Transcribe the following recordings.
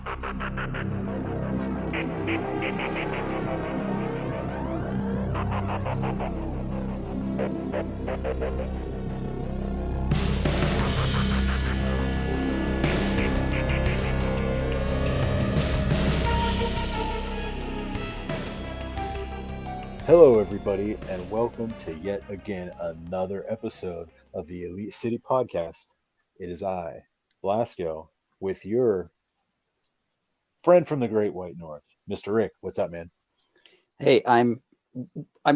Hello, everybody, and welcome to yet again another episode of the Elite City Podcast. It is I, Blasco, with your friend from the Great White North, Mr. Rick. What's up, man? Hey, I'm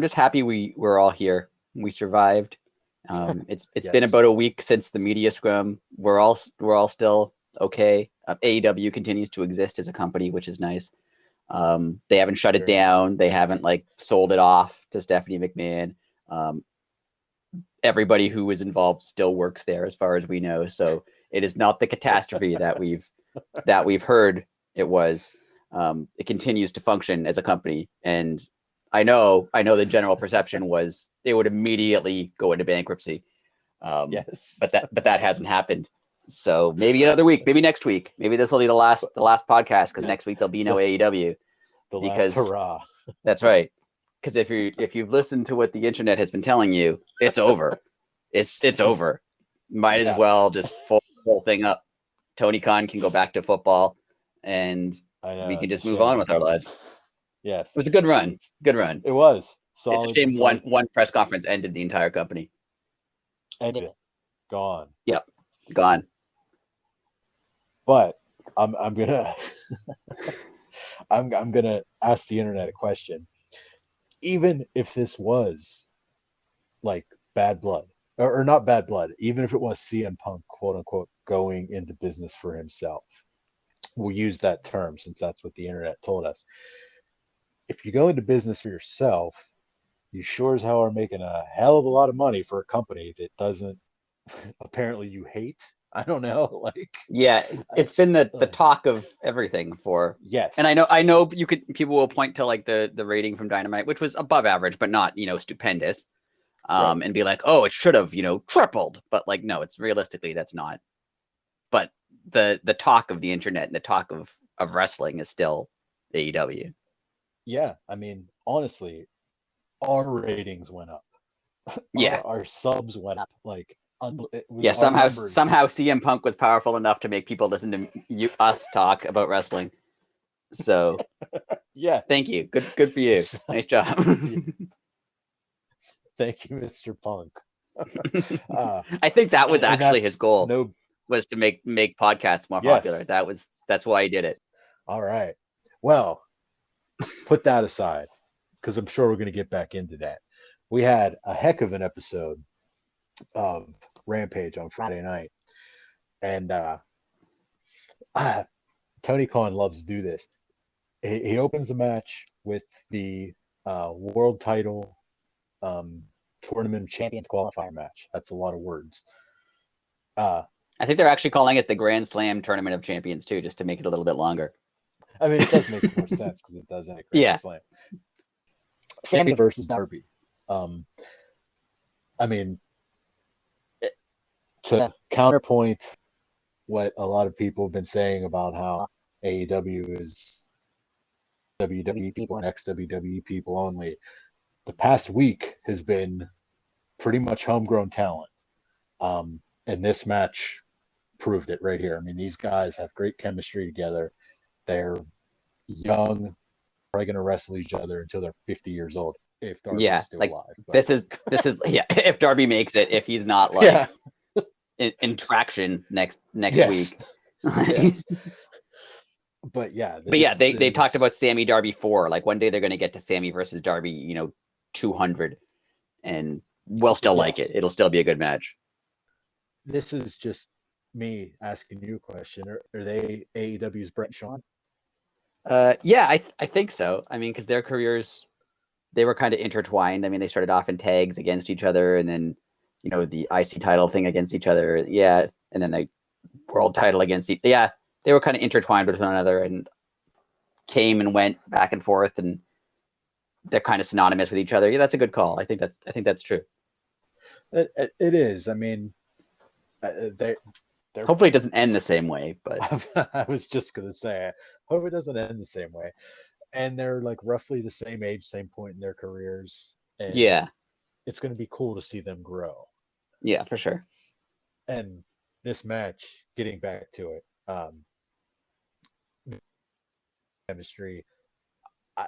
just happy we're all here. We survived. It's Yes. been about a week since the media scrum. We're all still okay. AEW continues to exist as a company, which is nice. They haven't shut it down. They haven't sold it off to Stephanie McMahon. Everybody who was involved still works there, as far as we know. So it is not the catastrophe that we've heard it was. It continues to function as a company, and I know the general perception was they would immediately go into bankruptcy. Yes, but that hasn't happened. So maybe another week, maybe next week, maybe this will be the last podcast, because next week there'll be no AEW. Last hurrah. That's right. Because if you've listened to what the internet has been telling you, it's over. It's over. Might as well just fold the whole thing up. Tony Khan can go back to football, and we can just move on with our lives. Yes, it was a good run. Good run. It was solid. It's a shame one press conference ended the entire company. Ended. Gone. Yep, gone. But I'm gonna I'm gonna ask the internet a question. Even if this was bad blood, or not bad blood, even if it was CM Punk, quote unquote, going into business for himself, we'll use that term since that's what the internet told us. If you go into business for yourself, you sure as hell are making a hell of a lot of money for a company that doesn't apparently you hate. I don't know. Yeah, it's been the talk of everything for. Yes. And I know people will point to the rating from Dynamite, which was above average, but not, stupendous. Right. And be like, oh, it should have, tripled. But no, it's realistically, that's not. But the talk of the internet and the talk of wrestling is still AEW. Yeah. I mean, honestly, our ratings went up. Yeah. Our subs went up. Somehow CM Punk was powerful enough to make people listen to us talk about wrestling. So yeah, thank you. Good for you. Nice job. Thank you, Mr. Punk. I think that was actually his goal. Was to make podcasts more popular. That's why he did it. All right. Well, put that aside, because I'm sure we're going to get back into that. We had a heck of an episode of Rampage on Friday night, and Tony Khan loves to do this. He opens the match with the world title tournament champions qualifier match. That's a lot of words. I think they're actually calling it the Grand Slam Tournament of Champions too, just to make it a little bit longer. I mean, it does make more sense because it does end at Grand Slam. Sammy versus Darby. I mean, to counterpoint what a lot of people have been saying about how AEW is WWE people and ex-WWE people only, the past week has been pretty much homegrown talent. And this match proved it right here. I mean, these guys have great chemistry together. They're young, probably going to wrestle each other until they're 50 years old. If Darby's still alive. But. This is if Darby makes it, if he's not in traction next week. Yes. But they talked about Sammy Darby 4. One day they're going to get to Sammy versus Darby, 200, and we'll still like it. It'll still be a good match. This is just me asking you a question. Are they AEW's Brett and Sean? I think so. I mean, because their careers, they were kind of intertwined. I mean, they started off in tags against each other, and then the IC title thing against each other. Yeah, and then the world title against each. Yeah, they were kind of intertwined with one another and came and went back and forth, and they're kind of synonymous with each other. Yeah, that's a good call. I think that's true. It is. I mean, they're Hopefully, it doesn't end the same way. But I was just gonna say, I hope it doesn't end the same way. And they're like roughly the same age, same point in their careers, and yeah, it's gonna be cool to see them grow. yeah, for sure. And this match, getting back to it, chemistry. I,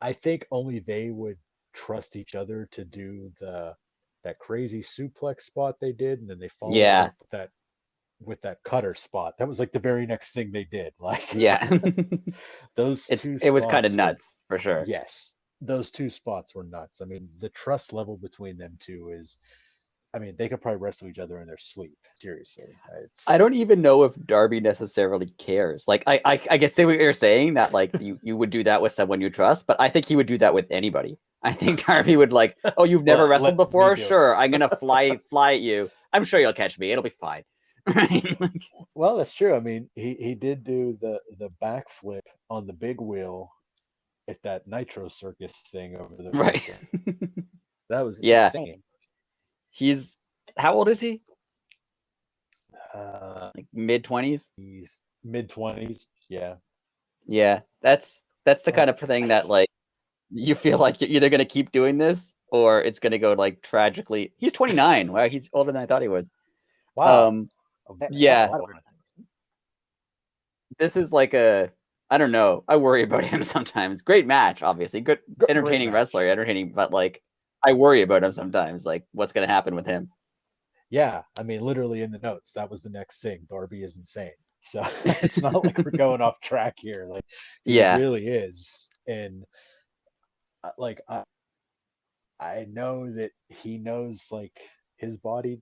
I think only they would trust each other to do that crazy suplex spot they did, and then they followed it Yeah, up with that cutter spot. That was like the very next thing they did. Like yeah. those two It was kind of spots were, nuts for sure. yes, those two spots were nuts. I mean, the trust level between them two is, I mean, they could probably wrestle each other in their sleep. Seriously, I it's don't even know if Darby necessarily cares. Like, I guess say what you're saying that like you would do that with someone you trust, but I think he would do that with anybody. I think Darby would like, oh, you've never wrestled let me before? do it. Sure, I'm gonna fly at you. I'm sure you'll catch me. It'll be fine. Right? Like, Well, that's true. I mean, he did do the backflip on the big wheel at that Nitro Circus thing over the right. weekend. That was Yeah. insane. He's how old is he? Uh, Like mid-20s? he's mid-20s. Yeah. Yeah. That's the Uh, kind of thing that like you feel like you're either gonna keep doing this or it's gonna go like tragically. He's 29. Wow, he's older than I thought he was. wow. Um, Wow. yeah, this is like a I don't know. I worry about him sometimes. Great match, obviously. Good Great entertaining match. wrestler, entertaining, but like I worry about him sometimes. Like what's gonna happen with him? Yeah. I mean, literally in the notes, that was the next thing. Darby is insane. So it's not like we're going off track here. Like he Yeah, really is. And like I know that he knows like his body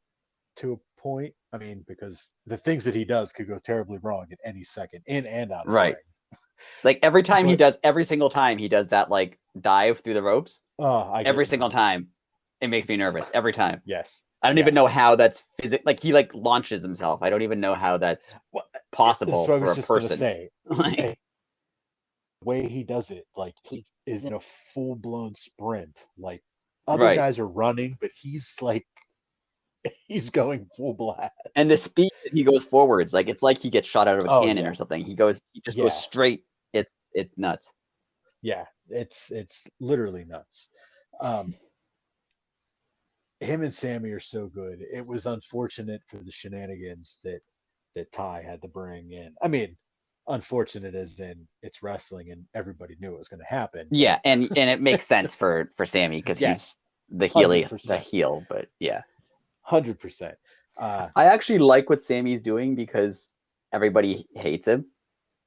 to a point. I mean, because the things that he does could go terribly wrong at any second, in and out of the right. ring. Like But every single time he does that like dive through the ropes, I get every single nervous. time it makes me nervous. Every time. Yes, I don't even know yes. how that's like he like launches himself. I don't even know how that's Well, that's possible what I for was a just gonna person. say. Like The way he does it, like he is in a full blown sprint. Like other right. guys are running, but he's like he's going full And blast. the speed that he goes forwards, like it's like he gets shot out of a Oh cannon yeah, or something. He just goes yeah, straight. It's nuts. yeah. It's literally nuts. Um, him and Sammy are so good. It was unfortunate for the shenanigans that Ty had to bring in. I mean, unfortunate as in it's wrestling and everybody knew it was going to happen, but Yeah, and it makes sense for Sammy because he's yes, hundred the percent, heel. But yeah, 100%. Uh, I actually like what Sammy's doing because everybody hates him.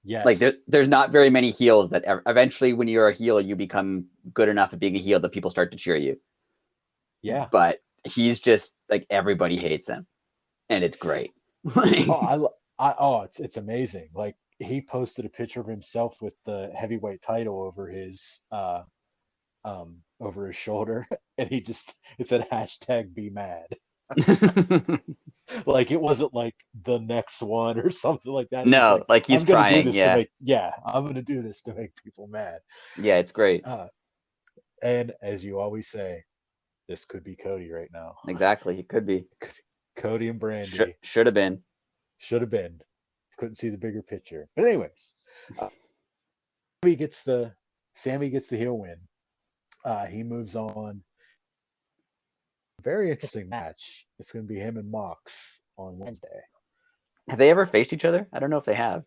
Like yes, there's not very many heels that eventually when you're a heel you become good enough at being a heel that people start to cheer you. yeah. But he's just like everybody hates him, and it's great. Oh, oh, it's amazing. Like he posted a picture of himself with the heavyweight title over his shoulder, and it said hashtag be mad. Like it wasn't like the next one or something like that. It was No, like like he's I'm gonna do trying. this to Yeah, make yeah, I'm gonna do this to make people mad. yeah, it's great. Uh, and as you always say, this could be Cody right now. Exactly, he could be. Cody and Brandy Should have been. should have been. Couldn't see the bigger picture. But anyways, uh, Sammy gets the Sammy gets the heel win. He moves on. Very interesting match. It's going to be him and Mox on Wednesday. Have they ever faced each other? I don't know if they have.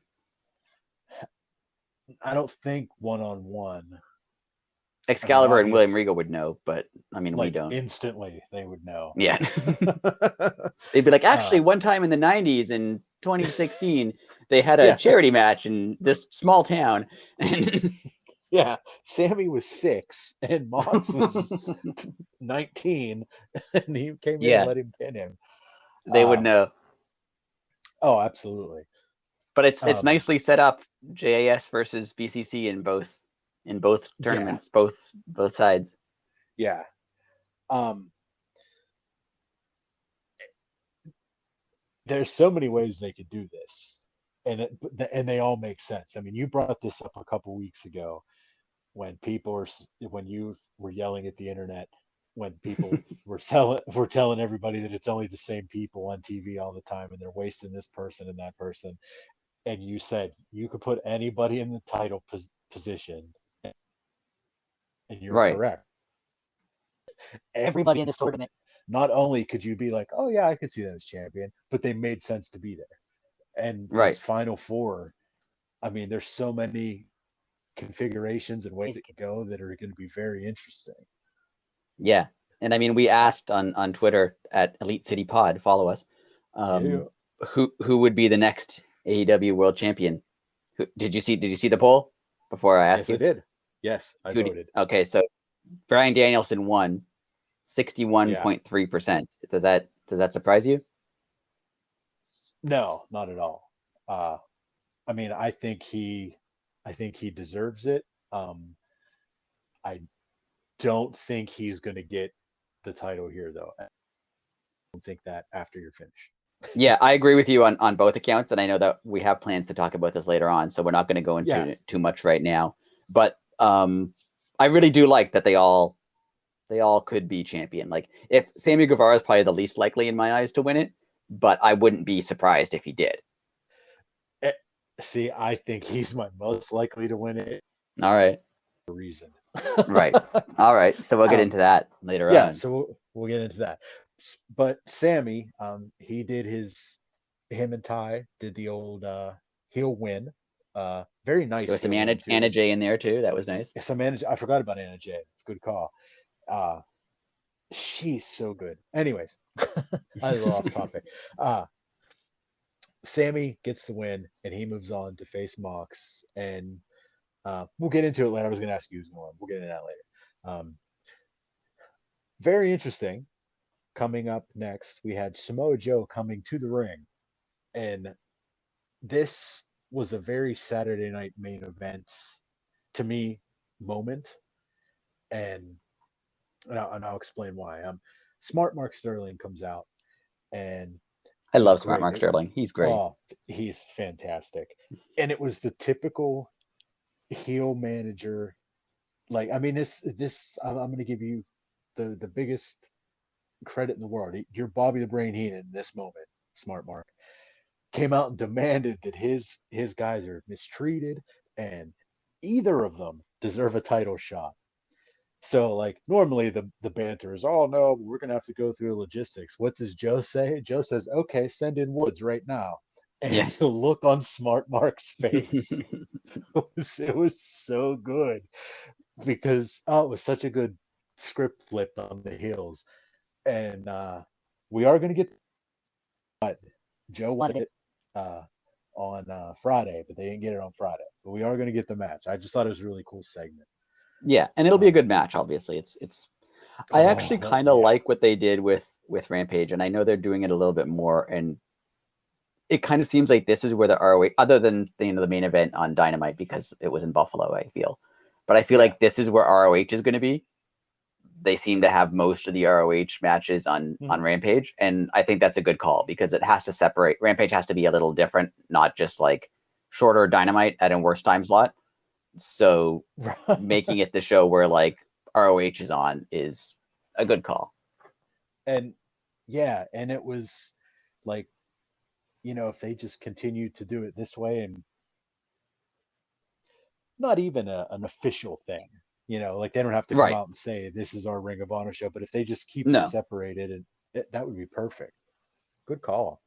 I don't think one on one. I mean, Excalibur and William obvious, Regal would know, but I mean, we like don't. instantly they would know. Yeah. They'd be like, uh, actually, one time in the 90s in 2016, they had a yeah, charity match in this small town. And yeah. Sammy was 6 and Mox was 19, and he came in and yeah, let him pin him. they would Uh, know. oh, absolutely. But it's Um, nicely set up. JAS versus BCC in both yeah, tournaments, both sides. yeah. Um, there's so many ways they could do this, and they all make sense. I mean, you brought this up a couple weeks ago when you were yelling at the internet. when people were telling everybody that it's only the same people on TV all the time and they're wasting this person and that person. And you said you could put anybody in the title position, and you're Right. correct. Everybody in this tournament, not only could you be like, oh yeah, I could see them as champion, but they made sense to be there. And this Right. final four, I mean, there's so many configurations and ways it could go that are going to be very interesting. Yeah. And I mean, we asked on Twitter at Elite City Pod, follow us, Yeah. who would be the next AEW World Champion? Did you see the poll before I asked Yes, you? I did. Yes, I voted. Okay, so Bryan Danielson won Yeah. 61.3%. Does that surprise you? No, not at all. I mean, I think he deserves it. I don't think he's going to get the title here, though. I don't think that after you're finished. Yeah, I agree with you on both accounts, and I know that we have plans to talk about this later on, so we're not going to go into too much right now. But I really do like that they all could be champion. Like, if Sammy Guevara is probably the least likely in my eyes to win it, but I wouldn't be surprised if he did. See, I think he's my most likely to win it. All right. For a reason. Right. All right. So we'll get into that later on. Yeah, so we'll get into that. But Sammy, he did him and Ty did the old heel win. Very nice. There was some Anna Jay in there too. That was nice. Some I forgot about Anna Jay. It's a good call. She's so good. Anyways, I was off topic. Sammy gets the win, and he moves on to face Mox, and we'll get into it later. I was going to ask you who's going to win. We'll get into that later. Very interesting. Coming up next, we had Samoa Joe coming to the ring, and this was a very Saturday night main event to me moment, and I'll explain why. Smart Mark Sterling comes out, and I love Smart Mark Sterling. He's great. Oh, he's fantastic, and it was the typical heel manager. Like, I mean, this I'm going to give you the biggest credit in the world. You're Bobby the Brain Heenan in this moment. Smart Mark came out and demanded that his guys are mistreated, and either of them deserve a title shot. So, like, normally the banter is, oh no, we're gonna have to go through logistics. What does Joe say? Joe says, okay, send in Woods right now. And the look on Smart Mark's face, it was so good, because it was such a good script flip on the heels. And we are going to get, but Joe wanted it on Friday, but they didn't get it on Friday. But we are going to get the match. I just thought it was a really cool segment. Yeah, and it'll be a good match. Obviously, it's. I actually kind of like what they did with Rampage, and I know they're doing it a little bit more. And it kind of seems like this is where the ROH, other than the main event on Dynamite, because it was in Buffalo, I feel, but I feel like this is where ROH is going to be. They seem to have most of the ROH matches on Rampage, and I think that's a good call, because it has to separate. Rampage has to be a little different, not just like shorter Dynamite at a worse time slot. So making it the show where like ROH is on is a good call. And yeah, and it was like, if they just continue to do it this way, and not even an official thing, like they don't have to come out and say this is our Ring of Honor show, but if they just keep it separated, and that would be perfect. Good call.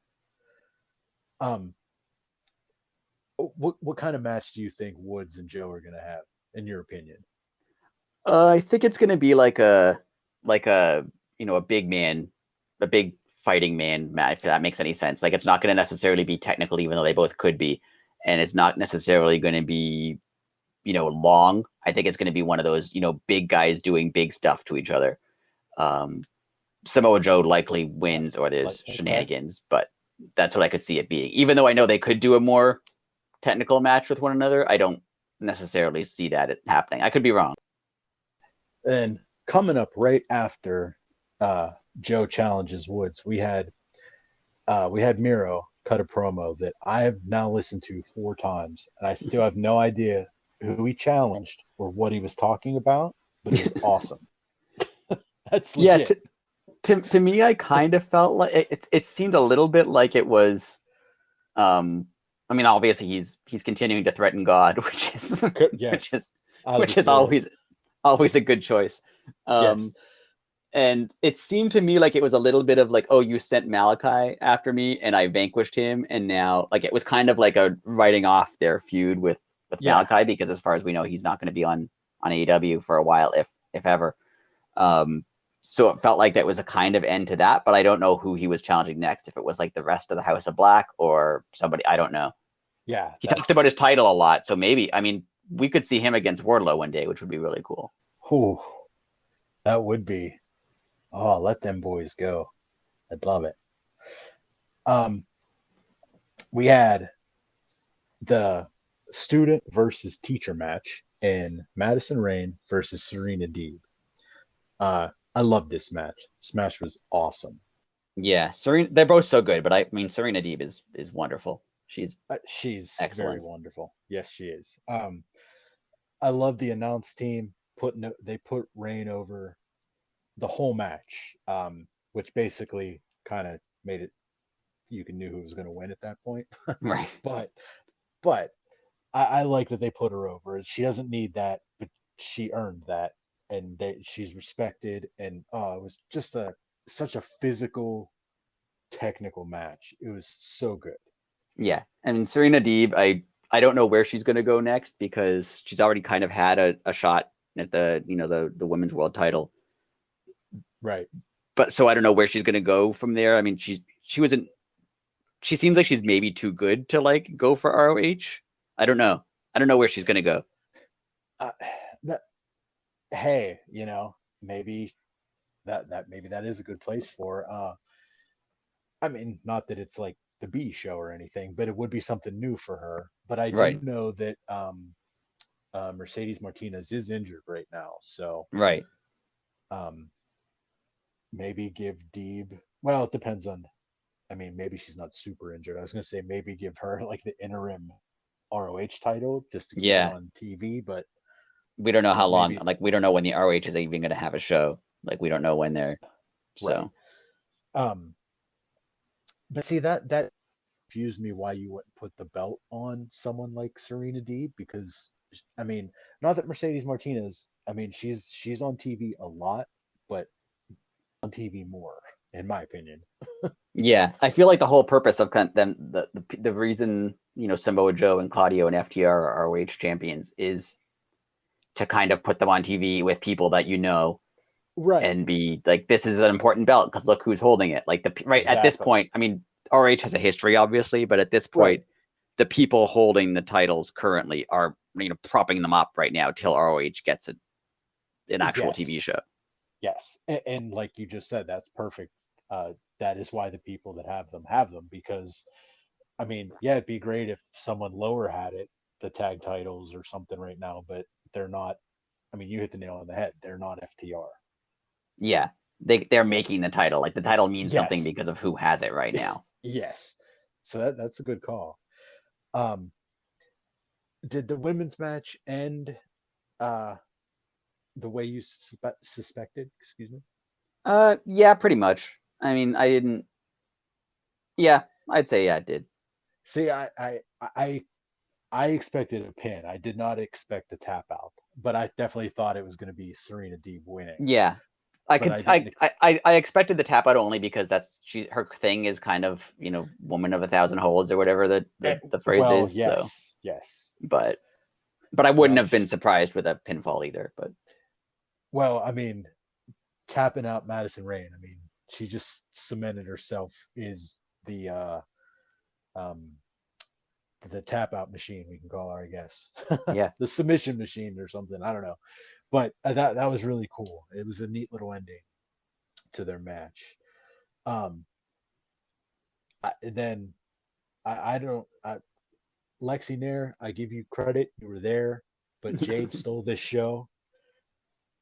What kind of match do you think Woods and Joe are going to have, in your opinion? I think it's going to be like a a big man, a big fighting man match, if that makes any sense. Like, it's not going to necessarily be technical, even though they both could be, and it's not necessarily going to be long. I think it's going to be one of those big guys doing big stuff to each other. Samoa Joe likely wins, or there's shenanigans, but that's what I could see it being. Even though I know they could do a more technical match with one another, I don't necessarily see that happening. I could be wrong. And coming up right after Joe challenges Woods, we had Miro cut a promo that I have now listened to 4 times, and I still have no idea who he challenged or what he was talking about, but it was awesome. That's Yeah, legit. to me, I kind of felt like it seemed a little bit like it was. I mean, obviously he's continuing to threaten God, which is which Yes, is which is understood. always a good choice. Yes, Um, and it seemed to me like it was a little bit of like, oh, you sent Malachi after me, and I vanquished him, and now like it was kind of like a writing off their feud with yeah, Malachi because as far as we know, he's not going to be on AEW for a while, if ever. Um, so it felt like that was a kind of end to that, but I don't know who he was challenging next. If it was like the rest of the House of Black or somebody, I don't know. yeah. He talked about his title a lot, so maybe I mean we could see him against Wardlow one day, which would be really cool. Whew, that would be. Oh, let them boys go. I'd love it. Um, we had the student versus teacher match in Madison Rain versus Serena Deeb. I love this match. This match was awesome. Yeah, Serena, they're both so good, but I mean Serena Deeb is wonderful. She's She's very excellent. wonderful. Yes, she is. I love the announce team. They put Rain over the whole match, which basically kind of made it you can knew who was going to win at that point. Right. but but I like that they put her over. She doesn't need that, but she earned that, and she's respected. And it was just a such a physical, technical match. It was so good. Yeah, and Serena Deeb, I don't know where she's going to go next because she's already kind of had a shot at the the women's world title, Right. but so I don't know where she's going to go from there. I mean, she wasn't. She seems like she's maybe too good to like go for ROH. I don't know. I don't know where she's going to go. Uh, that, hey, maybe maybe that is a good place for. I mean, not that it's like the B show or anything, but it would be something new for her. But I do Right. know that Mercedes Martinez is injured right now, so Right. um, maybe give Deeb. Well, it depends on. I mean, maybe she's not super injured. I was gonna say maybe give her like the interim ROH title just to keep her Yeah. on TV, We don't know how but long. maybe Like we don't know when the ROH is even going to have a show. Like we don't know when they're. right. So Um, but see that confused me why you wouldn't put the belt on someone like Serena Deeb because I mean, not that Mercedes Martinez. I mean, she's on TV a lot, but on TV more, in my opinion. yeah, I feel like the whole purpose of kind of them the reason Samoa Joe and Claudio and FTR are ROH champions is to kind of put them on TV with people that Right. and be like, this is an important belt because look who's holding it. Like the right at this Exactly. point, I mean, ROH has a history, obviously, but at this Right. point, the people holding the titles currently are propping them up right now till ROH gets an actual TV Yes. show. Yes. And like you just said, that's perfect. That is why the people that have them because I mean, yeah, it'd be great if someone lower had it, the tag titles or something right now, but they're not. I mean, you hit the nail on the head. They're not FTR. Yeah, they're making the title. Like the title means something Yes. because of who has it right now. Yes. So that's a good call. Um, did the women's match end uh, the way you suspected? Excuse me. Yeah, pretty much. I mean, I didn't. Yeah, I'd say yeah, it did. See, I expected a pin. I did not expect the tap out, but I definitely thought it was going to be Serena Deeb winning. Yeah, I But could. I didn't. I expected the tap out only because that's her thing is kind of woman of a thousand holds or whatever the phrase Well, is. So, yes, yes. but I wouldn't Well, have been surprised with a pinfall either. But well, I mean, tapping out Madison Rain. I mean, she just cemented herself is um the tap out machine we can call her, I guess. yeah, The submission machine or something. I don't know. But that was really cool. It was a neat little ending to their match. Um, then I don't Lexi Nair, I give you credit. You were there, but Jade stole this show.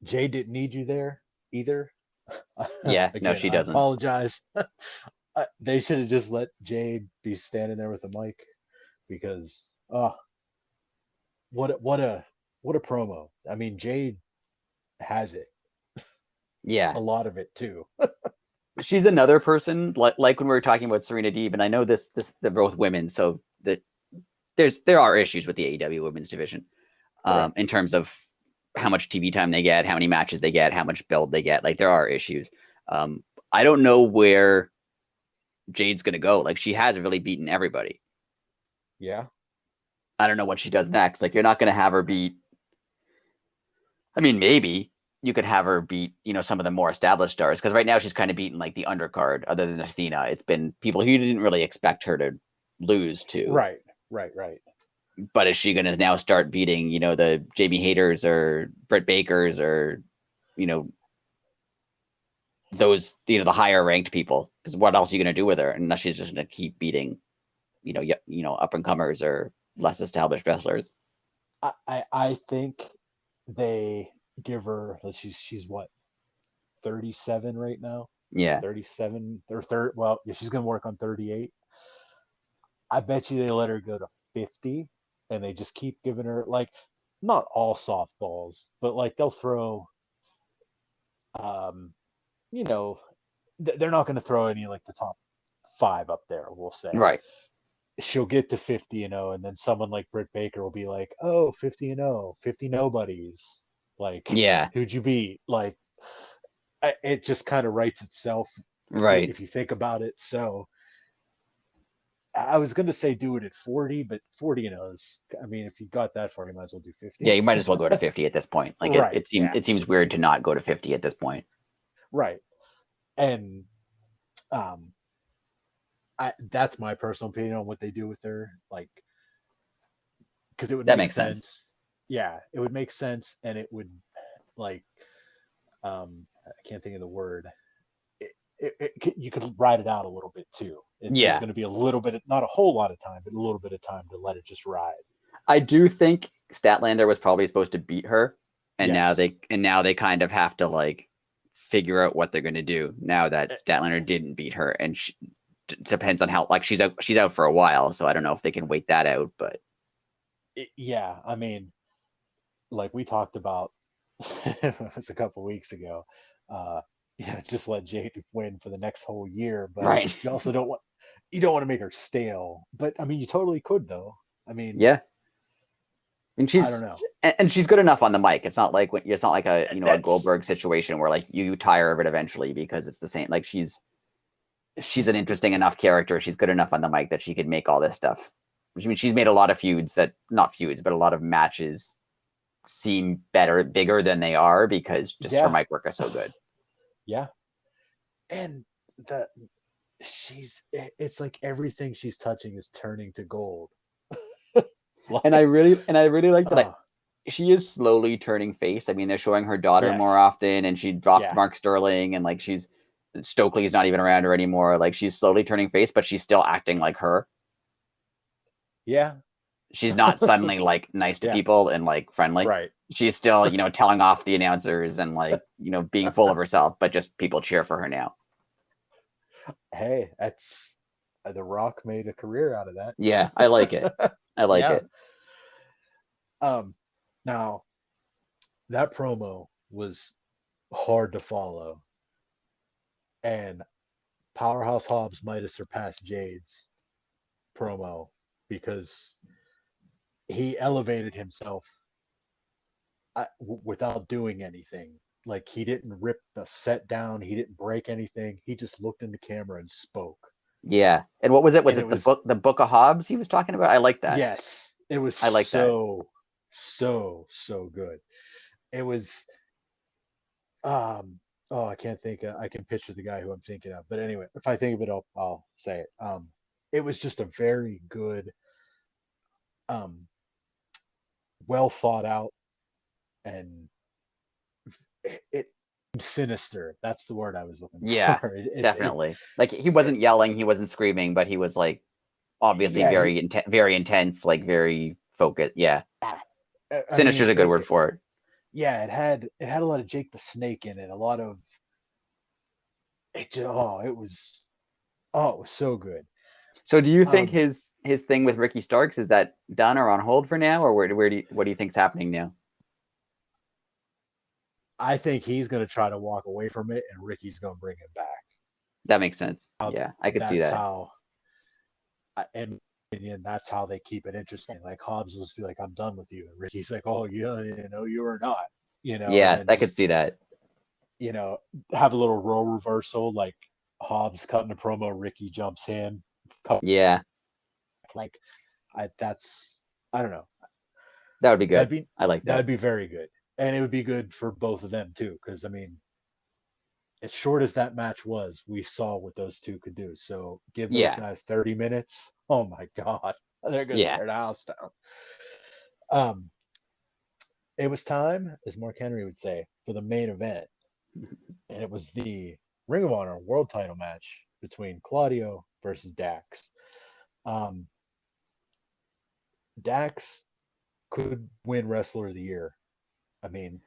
Jade didn't need you there either. yeah. No, Again, she I doesn't. apologize. They should have just let Jade be standing there with a mic because what a what a what a promo. I mean, Jade has it. Yeah. a lot of it too. She's another person, like when we were talking about Serena Deeb, and I know they're both women, so that there are issues with the AEW women's division, Right. in terms of how much TV time they get, how many matches they get, how much build they get. Like there are issues. I don't know where Jade's gonna go. Like she has really beaten everybody. Yeah. I don't know what she does next. Like you're not gonna have her beat. I mean, maybe you could have her beat, some of the more established stars, because right now she's kind of beaten like the undercard. Other than Athena, it's been people who you didn't really expect her to lose to. Right. Right. Right. But is she going to now start beating, the Jamie Hayters or Britt Bakers or, you know, those, the higher ranked people? Because what else are you going to do with her? Unless she's just going to keep beating, up and comers or less established wrestlers. I think they give her. She's what, 37 right now. Yeah. 37 or third. Well, yeah, she's gonna work on 38. I bet you they let her go to 50, and they just keep giving her like not all softballs, but like they'll throw. Um, you know, they're not going to throw any like the top five up there. We'll say Right. she'll get to 50 and 0, and then someone like Britt Baker will be like, "Oh, 50 and 0, 50 nobodies." Like, Yeah. who'd you beat? Like, it just kind of writes itself Right. if you think about it. So I was going to say do it at 40, but 40 and 0 is, I mean, if you got that far, you might as well do 50. Yeah, you might as well go to 50 at this point. Like Right. it seems Yeah. it seems weird to not go to 50 at this point. Right. And um, that's my personal opinion on what they do with her. Like, because it would That make makes sense. sense. Yeah, it would make sense, and it would like I can't think of the word. You could ride it out a little bit too. There's Yeah. going to be a little bit, not a whole lot of time, but a little bit of time to let it just ride. I do think Statlander was probably supposed to beat her, and Yes. now they kind of have to like figure out what they're going to do now that Statlander didn't beat her, and depends on how like she's out for a while, so I don't know if they can wait that out. But Yeah, I mean, like we talked about, it was a couple weeks ago. Uh, just let Jade win for the next whole year, but right, you also don't want to make her stale. But I mean, you totally could though. I mean, yeah. And I don't know. she's good enough on the mic. It's not like a a That's Goldberg situation where like you tire of it eventually because it's the same. Like she's an she's interesting enough character. She's good enough on the mic that she could make all this stuff. I mean, she's made a lot of feuds not feuds, but a lot of matches seem bigger than they are because just her mic work is so good. Yeah, and the it's like everything she's touching is turning to gold. Like, and I really like that. She is slowly turning face. I mean, they're showing her daughter more often, and she dropped Mark Sterling, and like Stokely's not even around her anymore. Like she's slowly turning face, but she's still acting like her. Yeah. She's not suddenly like nice to people and like friendly. Right. She's still, telling off the announcers and like, being full of herself, but just people cheer for her now. Hey, that's The Rock made a career out of that. Yeah, I like it. I like it. Now that promo was hard to follow, and Powerhouse Hobbs might have surpassed Jade's promo because he elevated himself without doing anything. Like he didn't rip the set down, he didn't break anything. He just looked in the camera and spoke. Yeah. And what was it? Was And it the book of Hobbs he was talking about? I like that. Yes. It was I like that. So good. It was I can't think I can picture the guy who I'm thinking of. But anyway, if I think of it I'll say it. It was just a very good um well thought out, and it sinister. That's the word I was looking for. Definitely. Like he wasn't yelling, he wasn't screaming, but he was like obviously very intense, like very focused. Yeah. Sinister is a good word for it. Yeah, it had a lot of Jake the Snake in it. A lot of it. It was so good. So do you think his thing with Ricky Starks, is that done or on hold for now, or what do you think's happening now? I think he's going to try to walk away from it, and Ricky's going to bring him back. That makes sense. Yeah, I could see That's that. how, in my opinion, that's how they keep it interesting. Like Hobbs will just be like, "I'm done with you," and Ricky's like, "Oh, yeah, you are not," and Yeah, then I could just see that. you know have a little role reversal, like Hobbs cutting a promo, Ricky jumps in, Yeah, like that's I don't know. that would be That'd good. be I like that. that'd be very good, and it would be good for both of them too. Because I mean, as short as that match was, we saw what those two could do. So give those Yeah, guys 30 minutes. Oh my God, they're gonna yeah. tear the house down. Um, it was time, as Mark Henry would say, for the main event, and it was the Ring of Honor World Title match between Claudio versus Dax. Um, Dax could win Wrestler of the Year. I mean,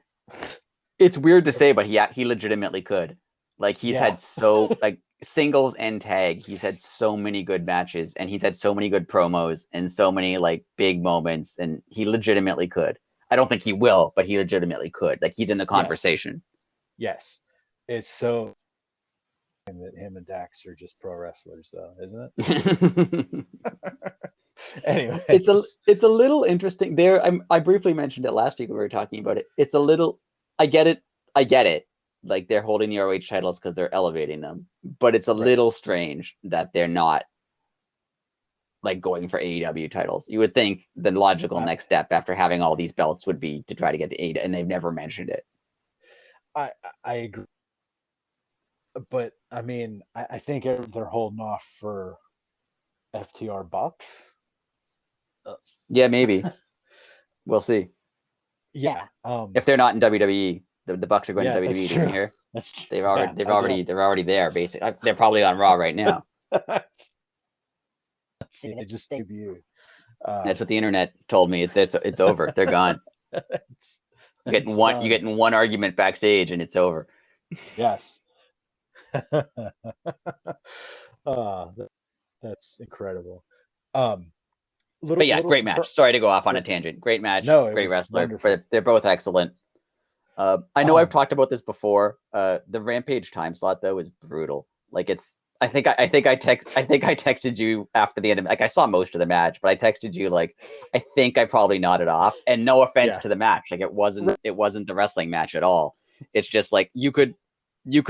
It's weird to say, but he legitimately could. Like he's yeah, had so like singles and tag, he's had so many good matches, and he's had so many good promos and so many like big moments, and he legitimately could. I don't think he will, but he legitimately could. Like he's in the yes, conversation. yes. It's so that him and Dax are just pro wrestlers, though, isn't it? it's a Anyways, it's a little interesting there. I briefly mentioned it last week when we were talking about it. It's a little I get it. I get it. Like they're holding the ROH titles because they're elevating them, but it's a right. little strange that they're not like going for AEW titles. You would think the logical I, next step after having all these belts would be to try to get the AEW, and they've never mentioned it. I I agree, but I mean, I think they're holding off for FTR Bucks. Uh, Yeah, maybe we'll see. yeah, If they're not in WWE, the Bucks are going to yeah, that's WWE. Didn't you true. hear? That's true. They've Yeah, already they've I did. already they're already there. Basically, they're probably on Raw right now. They just debuted. That's Um, what the internet told me. It's over. They're gone. it's, Getting it's one you done. getting one argument backstage, and it's over. Yes. uh, that's incredible. Um, But yeah, little great match. surprise. Sorry to go off on a tangent. Great match, No, it great was wrestler, wonderful. but they're both excellent. I know I've Um, talked about this before. The Rampage time slot though is brutal. Like it's. I think I texted you after the end of like I saw most of the match, but I texted you like I think I probably nodded off. And no offense yeah, to the match, like it wasn't the wrestling match at all. It's just like you could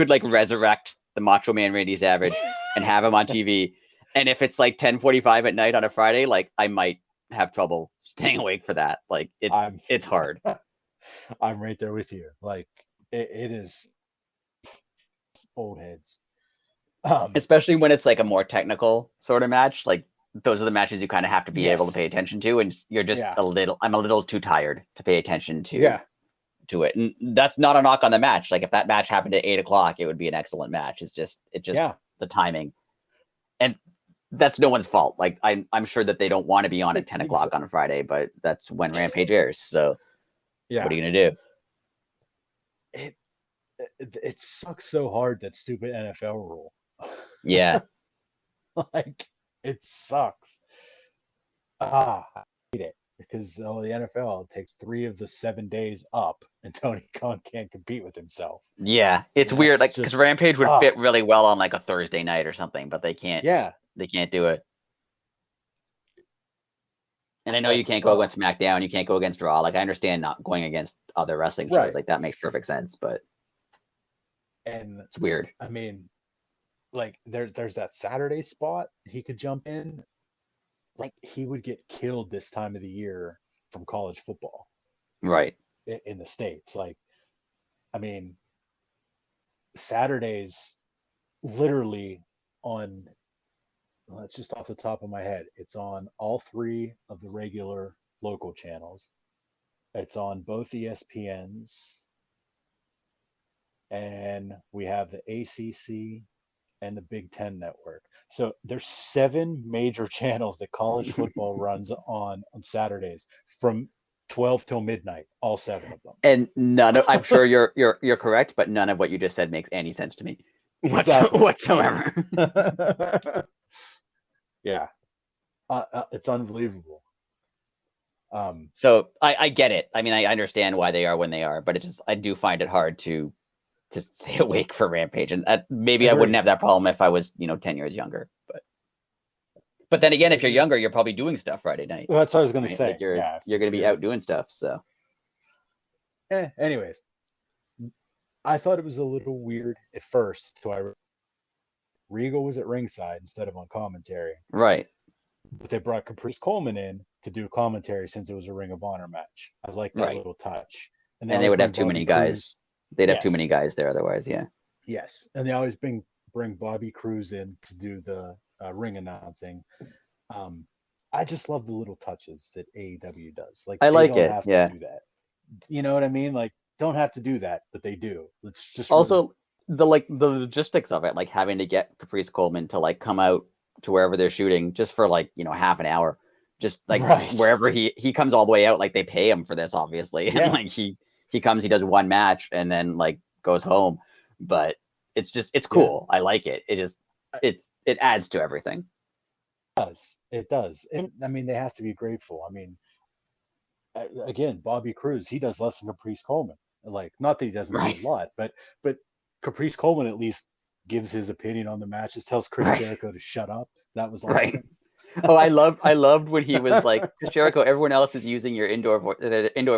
like resurrect the Macho Man Randy Savage and have him on TV. And if it's like 10:45 at night on a Friday, like I might have trouble staying awake for that. Like I'm it's hard. I'm right there with you. Like it is old heads. Um, Especially when it's like a more technical sort of match. Like those are the matches you kind of have to be able to yes, pay attention to, and you're just yeah, I'm a little too tired to pay attention yeah, to it. And that's not a knock on the match. Like if that match happened at 8 o'clock, it would be an excellent match. It's just yeah. the timing, and that's no one's fault. Like I'm sure that they don't want to be on at 10 o'clock on a Friday, but that's when Rampage airs. So what Yeah. are you gonna do? It, it sucks so hard, that stupid NFL rule. Yeah, Like it sucks. I hate it because the NFL takes 3 of the 7 days up, and Tony Khan can't compete with himself. yeah. It's weird. That's Like because just Rampage would fit really well on like a Thursday night or something, but they can't. yeah. They can't do it. And I know you That's can't go against SmackDown, you can't go against Raw. Like I understand not going against other wrestling shows, right. like that makes perfect sense, but And it's weird. I mean, like there's that Saturday spot he could jump in. Like he would get killed this time of the year from college football Right. in the states. Like I mean, Saturdays literally on, well, it's just off the top of my head. It's on all three of the regular local channels. It's on both ESPNs, and we have the ACC and the Big Ten network. So there's 7 major channels that college football runs on Saturdays from 12 till midnight. All 7 of And none of I'm them. sure you're correct, but none of what you just said makes any sense to me. Exactly. Whatsoever. Yeah, it's unbelievable. So I get it. I mean, I understand why they are when they are, but I do find it hard to stay awake for Rampage, and maybe I wouldn't Agreed. have that problem if I was 10 years younger. But then again, if you're younger, you're probably doing stuff Friday night. Well, that's what I was going to Right? Like say. Yeah, you're going if to be you're. out doing stuff. So Anyways, I thought it was a little weird at first. So Regal was at ringside instead of on commentary, right, but they brought Caprice Coleman in to do commentary since it was a Ring of Honor match. I like that right, little touch. And they and they always would have bring too Bobby many guys. Cruz. They'd have too Yes, many guys there otherwise. Yeah, yes, and they always bring Bobby Cruz in to do the ring announcing. Um, I just love the little touches that AEW does. Like I they like don't it. have to Yeah. do that. You know what I mean? Like don't have to do that, but they do. It's just really Also, the logistics of it, like having to get Caprice Coleman to like come out to wherever they're shooting just for like half an hour, just like right. wherever he comes all the way out, like they pay him for this obviously, and Yeah, like he comes, he does one match, and then like goes home. But it's yeah. cool. I like it. It adds to everything. It does. It does. I mean, they have to be grateful. I mean, again, Bobby Cruz, he does less than Caprice Coleman. Like, not that he doesn't do Right, a lot, but Caprice Coleman at least gives his opinion on the matches, tells Chris right, Jericho to shut up. That was right. awesome. Oh, I loved when he was like, Jericho, everyone else is using your indoor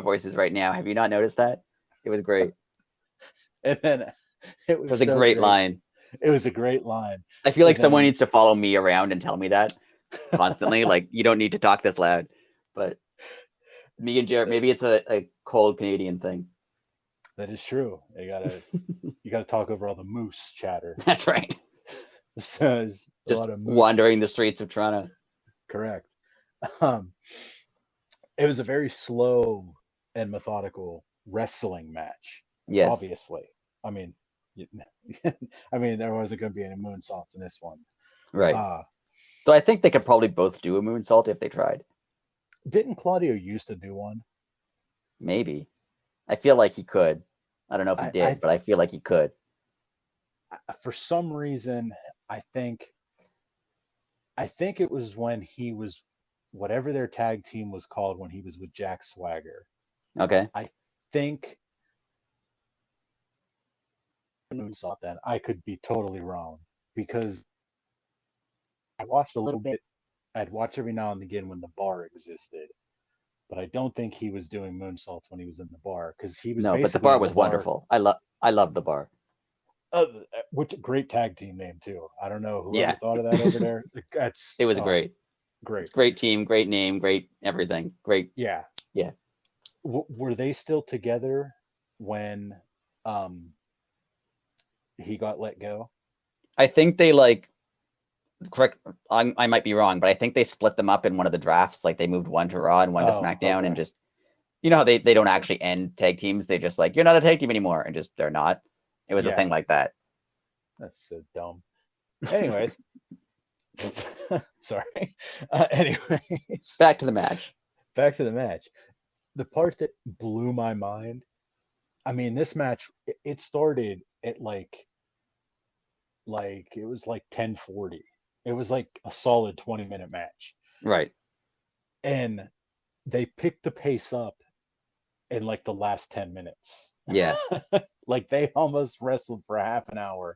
voices right now. Have you not noticed that? It was great. And then it It was was a so great great. line. It was a great line. I feel And like someone then needs to follow me around and tell me that constantly. Like, you don't need to talk this loud. But me and Jared, maybe it's a cold Canadian thing. that is true. You gotta talk over all the moose chatter. That's right. So there's a Just lot of moose. wandering the streets of Toronto. Correct. Um, it was a very slow and methodical wrestling match. Yes. Obviously, I mean, I mean, there wasn't going to be any moonsaults in this one. Right. Uh, So I think they could probably both do a moonsault if they tried. didn't Claudio used to do one? Maybe. I feel like he could. I don't know if he I, did, I, but I feel like he could. for some reason, I think, I think it was when he was, whatever their tag team was called when he was with Jack Swagger. Okay. I think moonsault. Then I could be totally wrong because I watched a little bit. I'd watch every now and again when the bar existed, but I don't think he was doing moonsaults when he was in the bar because he was No, but the basically bar in the was bar. wonderful. I love the bar. Uh, which great tag team name too. I don't know whoever Yeah. thought of that over there. That's It was great. great. It's great team, great name, great everything. Great. Yeah. Yeah. Were they still together when um he got let go? I think they like correct. I might be wrong, but I think they split them up in one of the drafts. Like they moved one to Raw and one to Oh, SmackDown, and okay. just how they don't actually end tag teams. They just like you're not a tag team anymore, and just they're not. It was a Yeah, thing like that. that's so dumb. Anyways, sorry. Anyways, Back to the match. back to the match. The part that blew my mind. I mean, this match it started at like it was like 10:40. It was like a solid 20-minute match. Right. And they picked the pace up in like the last 10 minutes. Yeah. Like they almost wrestled for half an hour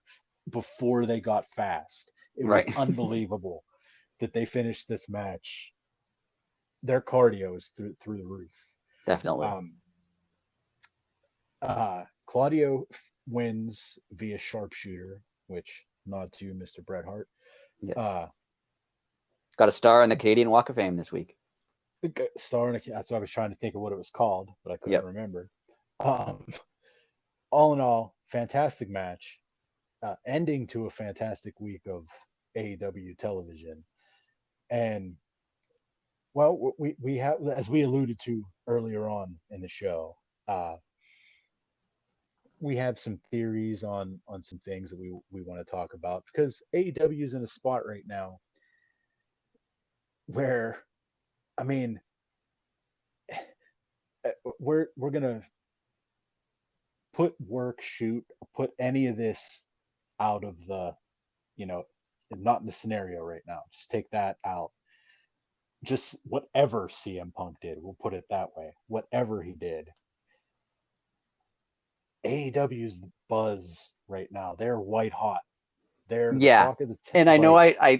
before they got fast. It was Right. unbelievable that they finished this match. Their cardio is through the roof. Definitely. Um, Claudio wins via sharpshooter, which nod to Mr. Bret Hart. Yes. Uh, Got a star on the Canadian Walk of Fame this week. star in a, that's what I was trying to think of what it was called, but I couldn't Yep. remember. Um, all in all, fantastic match, ending to a fantastic week of AEW television. And well, we have, as we alluded to earlier on in the show, uh, we have some theories on some things that we want to talk about because AEW is in a spot right now where, I mean, we're gonna put any of this out of the, you know, not in the scenario right now. Just take that out. just whatever CM Punk did, we'll put it that way. Whatever he did, AEW's the buzz right now. They're white hot. They're the Yeah. talk of the And I know like, I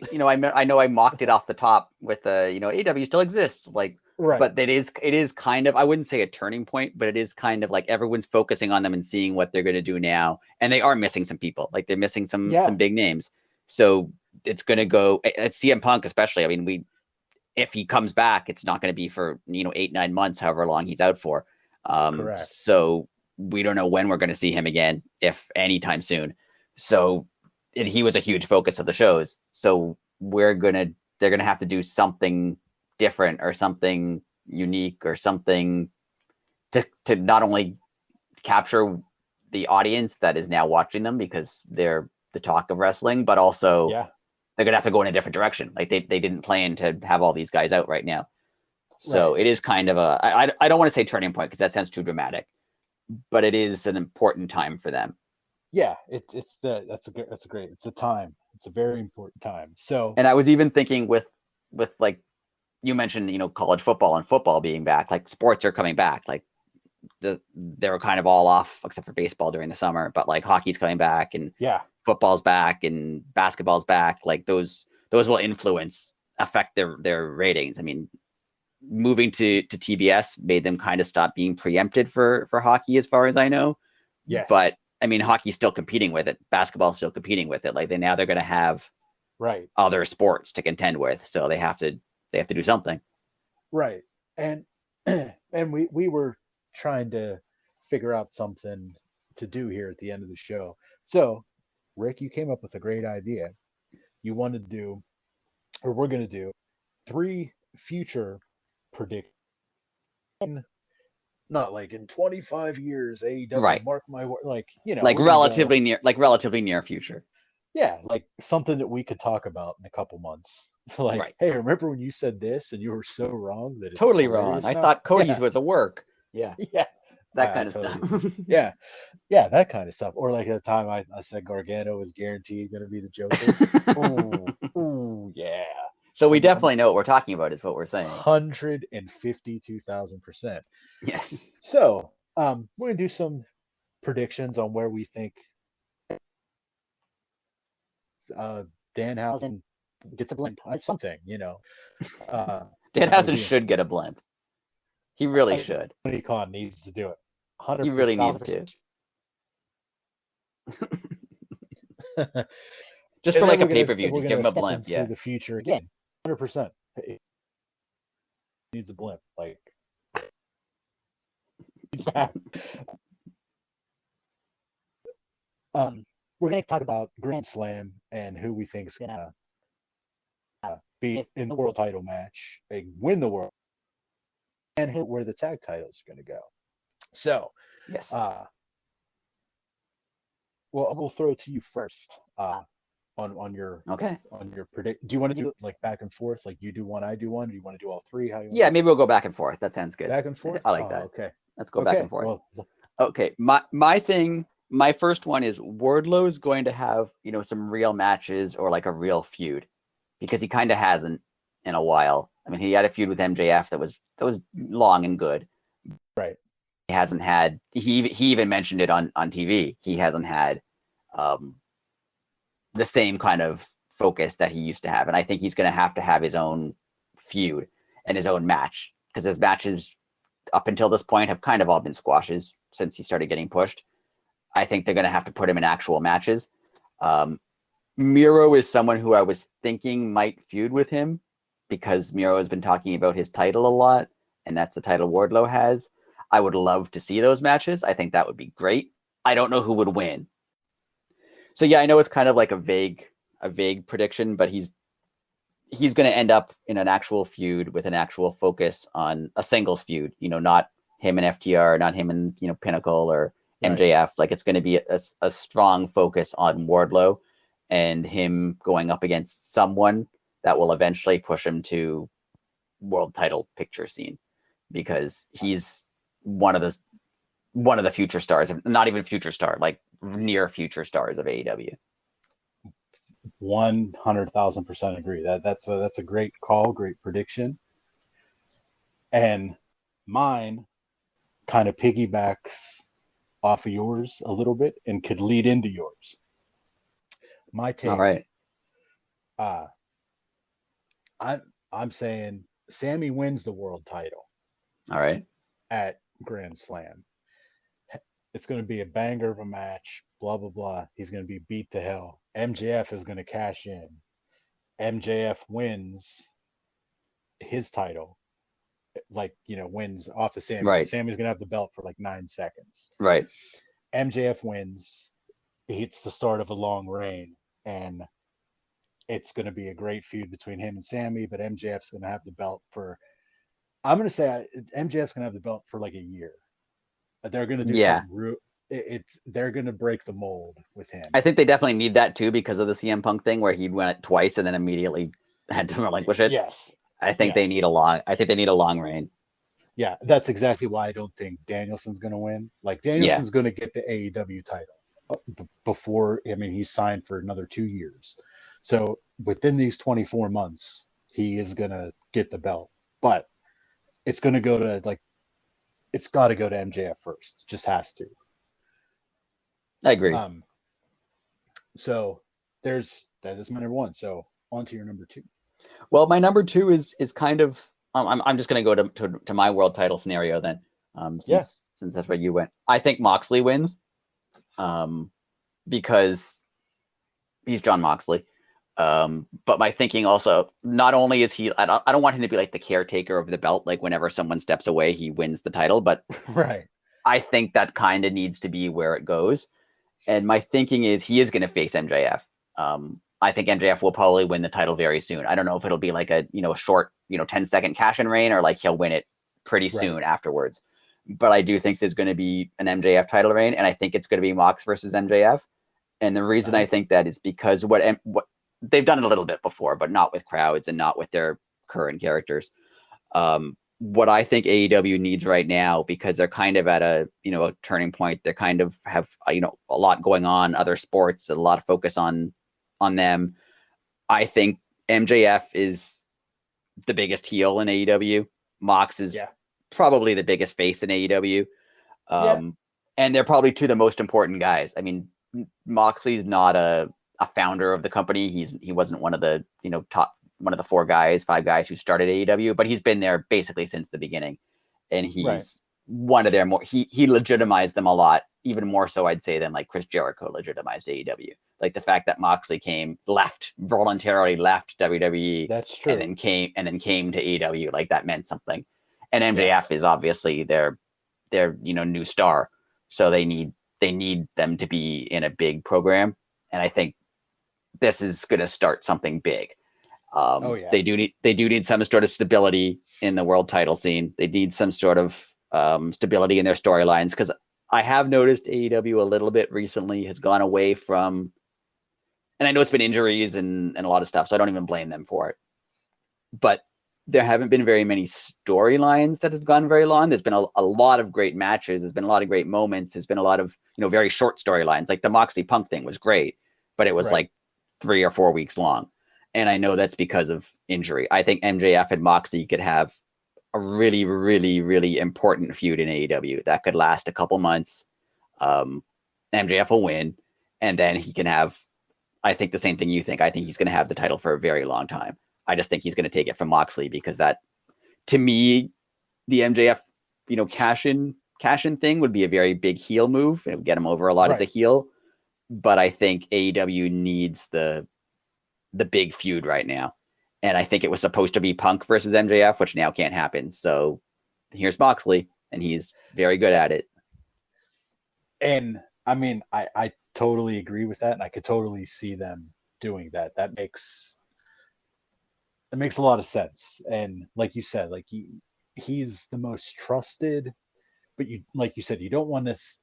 know I mocked it off the top with AEW still exists, like, right. but it is kind of, I wouldn't say a turning point, but it is kind of like everyone's focusing on them and seeing what they're going to do now, and they are missing some people, like they're missing some Yeah, big names. So it's going to go at CM Punk especially. I mean, if he comes back, it's not going to be for 8-9 months, however long he's out for. correct. So we don't know when we're going to see him again, if anytime soon. So and he was a huge focus of the shows. So they're gonna have to do something different or something unique or something to not only capture the audience that is now watching them because they're the talk of wrestling, but also Yeah, they're gonna have to go in a different direction. Like they didn't plan to have all these guys out right now. So right. it is kind of I don't want to say turning point because that sounds too dramatic, but it is an important time for them. Yeah, that's a great. It's a time. It's a very important time. So And I was even thinking with like you mentioned, college football and football being back, like sports are coming back. Like they were kind of all off except for baseball during the summer, but like hockey's coming back and yeah, football's back and basketball's back. Like those will affect their ratings. I mean, moving to TBS made them kind of stop being preempted for hockey, as far as I know. yes, But I mean, hockey's still competing with it. Basketball's still competing with it. Like they're going to have right, other sports to contend with, so they have to do something. right. And and we were trying to figure out something to do here at the end of the show. So, Rick, you came up with a great idea. You want to do, or we're going to do, three future predictions. Not like in 25 years, AEW, Right. mark my word. Like, Like we're going to go, relatively near future. yeah, like something that we could talk about in a couple months. Like, Right. hey, remember when you said this and you were so wrong that it's Totally wrong. hilarious I now? thought Cody's Yeah, was a work. Yeah. yeah. That kind of stuff. Totally. Yeah, yeah, that kind of stuff. Or like at the time I said Gargano was guaranteed going to be the Joker. Ooh, ooh, yeah. So we I'm definitely know what we're talking about, is what we're saying. 152,000%. Yes. So, we're gonna do some predictions on where we think uh, Danhausen gets a blimp. Something, that would Danhausen be should get a blimp. He really I, should. Tony Khan needs to do it. He really needs to. 100,000%. Just And for then like a pay-per-view, we're just give gonna him a step blimp. into Yeah. the future again. 100%. He needs a blimp. Like, we're gonna talk about Grand Slam and who we think's gonna be in the world title match, win the world, and where the tag titles are gonna go. So, Yes. uh, well, we'll throw it to you first. On your Okay. predict. Do you want to do it like back and forth? Like you do one, I do one. Do you want to do all three? How you want Yeah, to do maybe we'll go back and forth. That sounds it? good. Back and forth? I like Oh, that. okay. Let's go back Okay. and forth. Well, Okay. My first one is Wardlow's going to have, some real matches or like a real feud, because he kind of hasn't in a while. I mean, he had a feud with MJF that was long and good. right. He hasn't had, he even mentioned it on TV. He hasn't had the same kind of focus that he used to have. And I think he's going to have his own feud and his own match, because his matches up until this point have kind of all been squashes since he started getting pushed. I think they're going to have to put him in actual matches. Miro is someone who I was thinking might feud with him, because Miro has been talking about his title a lot, and that's the title Wardlow has. I would love to see those matches. I think that would be great. I don't know who would win. So yeah, I know it's kind of like a vague prediction, but he's going to end up in an actual feud with an actual focus on a singles feud. Not him and FTR, not him and Pinnacle or MJF. Right. Like it's going to be a strong focus on Wardlow and him going up against someone that will eventually push him to world title picture scene, because he's one of the future stars, not even future star, like near future stars of AEW. 100,000% agree. That's a great call, great prediction. And mine kind of piggybacks off of yours a little bit and could lead into yours. My All take, right. uh, I'm saying Sammy wins the world title All right. at Grand Slam. It's going to be a banger of a match. Blah blah blah. He's going to be beat to hell. MJF is going to cash in. MJF wins his title, like wins off of Sammy. So Right. Sammy's going to have the belt for like 9 seconds. Right. MJF wins. It's the start of a long reign, and it's going to be a great feud between him and Sammy. But MJF's going to have the belt for. I'm going to say MJF's going to have the belt for like a year. They're going to do Yeah. something. They're going to break the mold with him. I think they definitely need that too because of the CM Punk thing where he went it twice and then immediately had to relinquish it. Yes. I think they need a long reign. Yeah, that's exactly why I don't think Danielson's going to win. Like Danielson's going to get the AEW title before. I mean, he's signed for another 2 years, so within these 24 months, he is going to get the belt. But it's going to go to it's got to go to MJF first. It just has to. I agree. So that is my number one. So on to your number two. Well, my number two is kind of I'm just going to go to my world title scenario then, since that's where you went. I think Moxley wins, because he's John Moxley. But my thinking also, not only is he, I don't want him to be like the caretaker of the belt, like whenever someone steps away, he wins the title. But right, I think that kind of needs to be where it goes. And my thinking is he is going to face MJF. I think MJF will probably win the title very soon. I don't know if it'll be like a short 10-second cash-in reign or like he'll win it pretty soon afterwards. But I do think there's going to be an MJF title reign, and I think it's going to be Mox versus MJF. And the reason I think that is because what they've done it a little bit before, but not with crowds and not with their current characters. What I think AEW needs right now, because they're kind of at a turning point. They kind of have a lot going on, other sports, a lot of focus on them. I think MJF is the biggest heel in AEW. Mox is probably the biggest face in AEW. And they're probably two of the most important guys. I mean, Moxley's not a founder of the company. He wasn't one of the top, one of the 5 guys who started AEW, but he's been there basically since the beginning. And he's one of their more, he legitimized them a lot, even more so I'd say than like Chris Jericho legitimized AEW. Like the fact that Moxley voluntarily left WWE. That's true. And then came to AEW, like that meant something. And MJF is obviously their new star. So they need them to be in a big program. And I think this is going to start something big. They do need some sort of stability in the world title scene. They need some sort of stability in their storylines, because I have noticed AEW a little bit recently has gone away from, and I know it's been injuries and a lot of stuff, so I don't even blame them for it. But there haven't been very many storylines that have gone very long. There's been a lot of great matches. There's been a lot of great moments. There's been a lot of very short storylines. Like the Moxley Punk thing was great, but it was like 3 or 4 weeks long. And I know that's because of injury. I think MJF and Moxley could have a really, really, really important feud in AEW that could last a couple months. MJF will win, and then he can have, I think the same thing you think. I think he's going to have the title for a very long time. I just think he's going to take it from Moxley, because that, to me, the MJF, cash-in thing would be a very big heel move. It would get him over a lot as a heel. But I think AEW needs the big feud right now. And I think it was supposed to be Punk versus MJF, which now can't happen. So here's Moxley, and he's very good at it. And I mean, I totally agree with that. And I could totally see them doing that. That makes a lot of sense. And like you said, like he's the most trusted, but like you said, you don't want this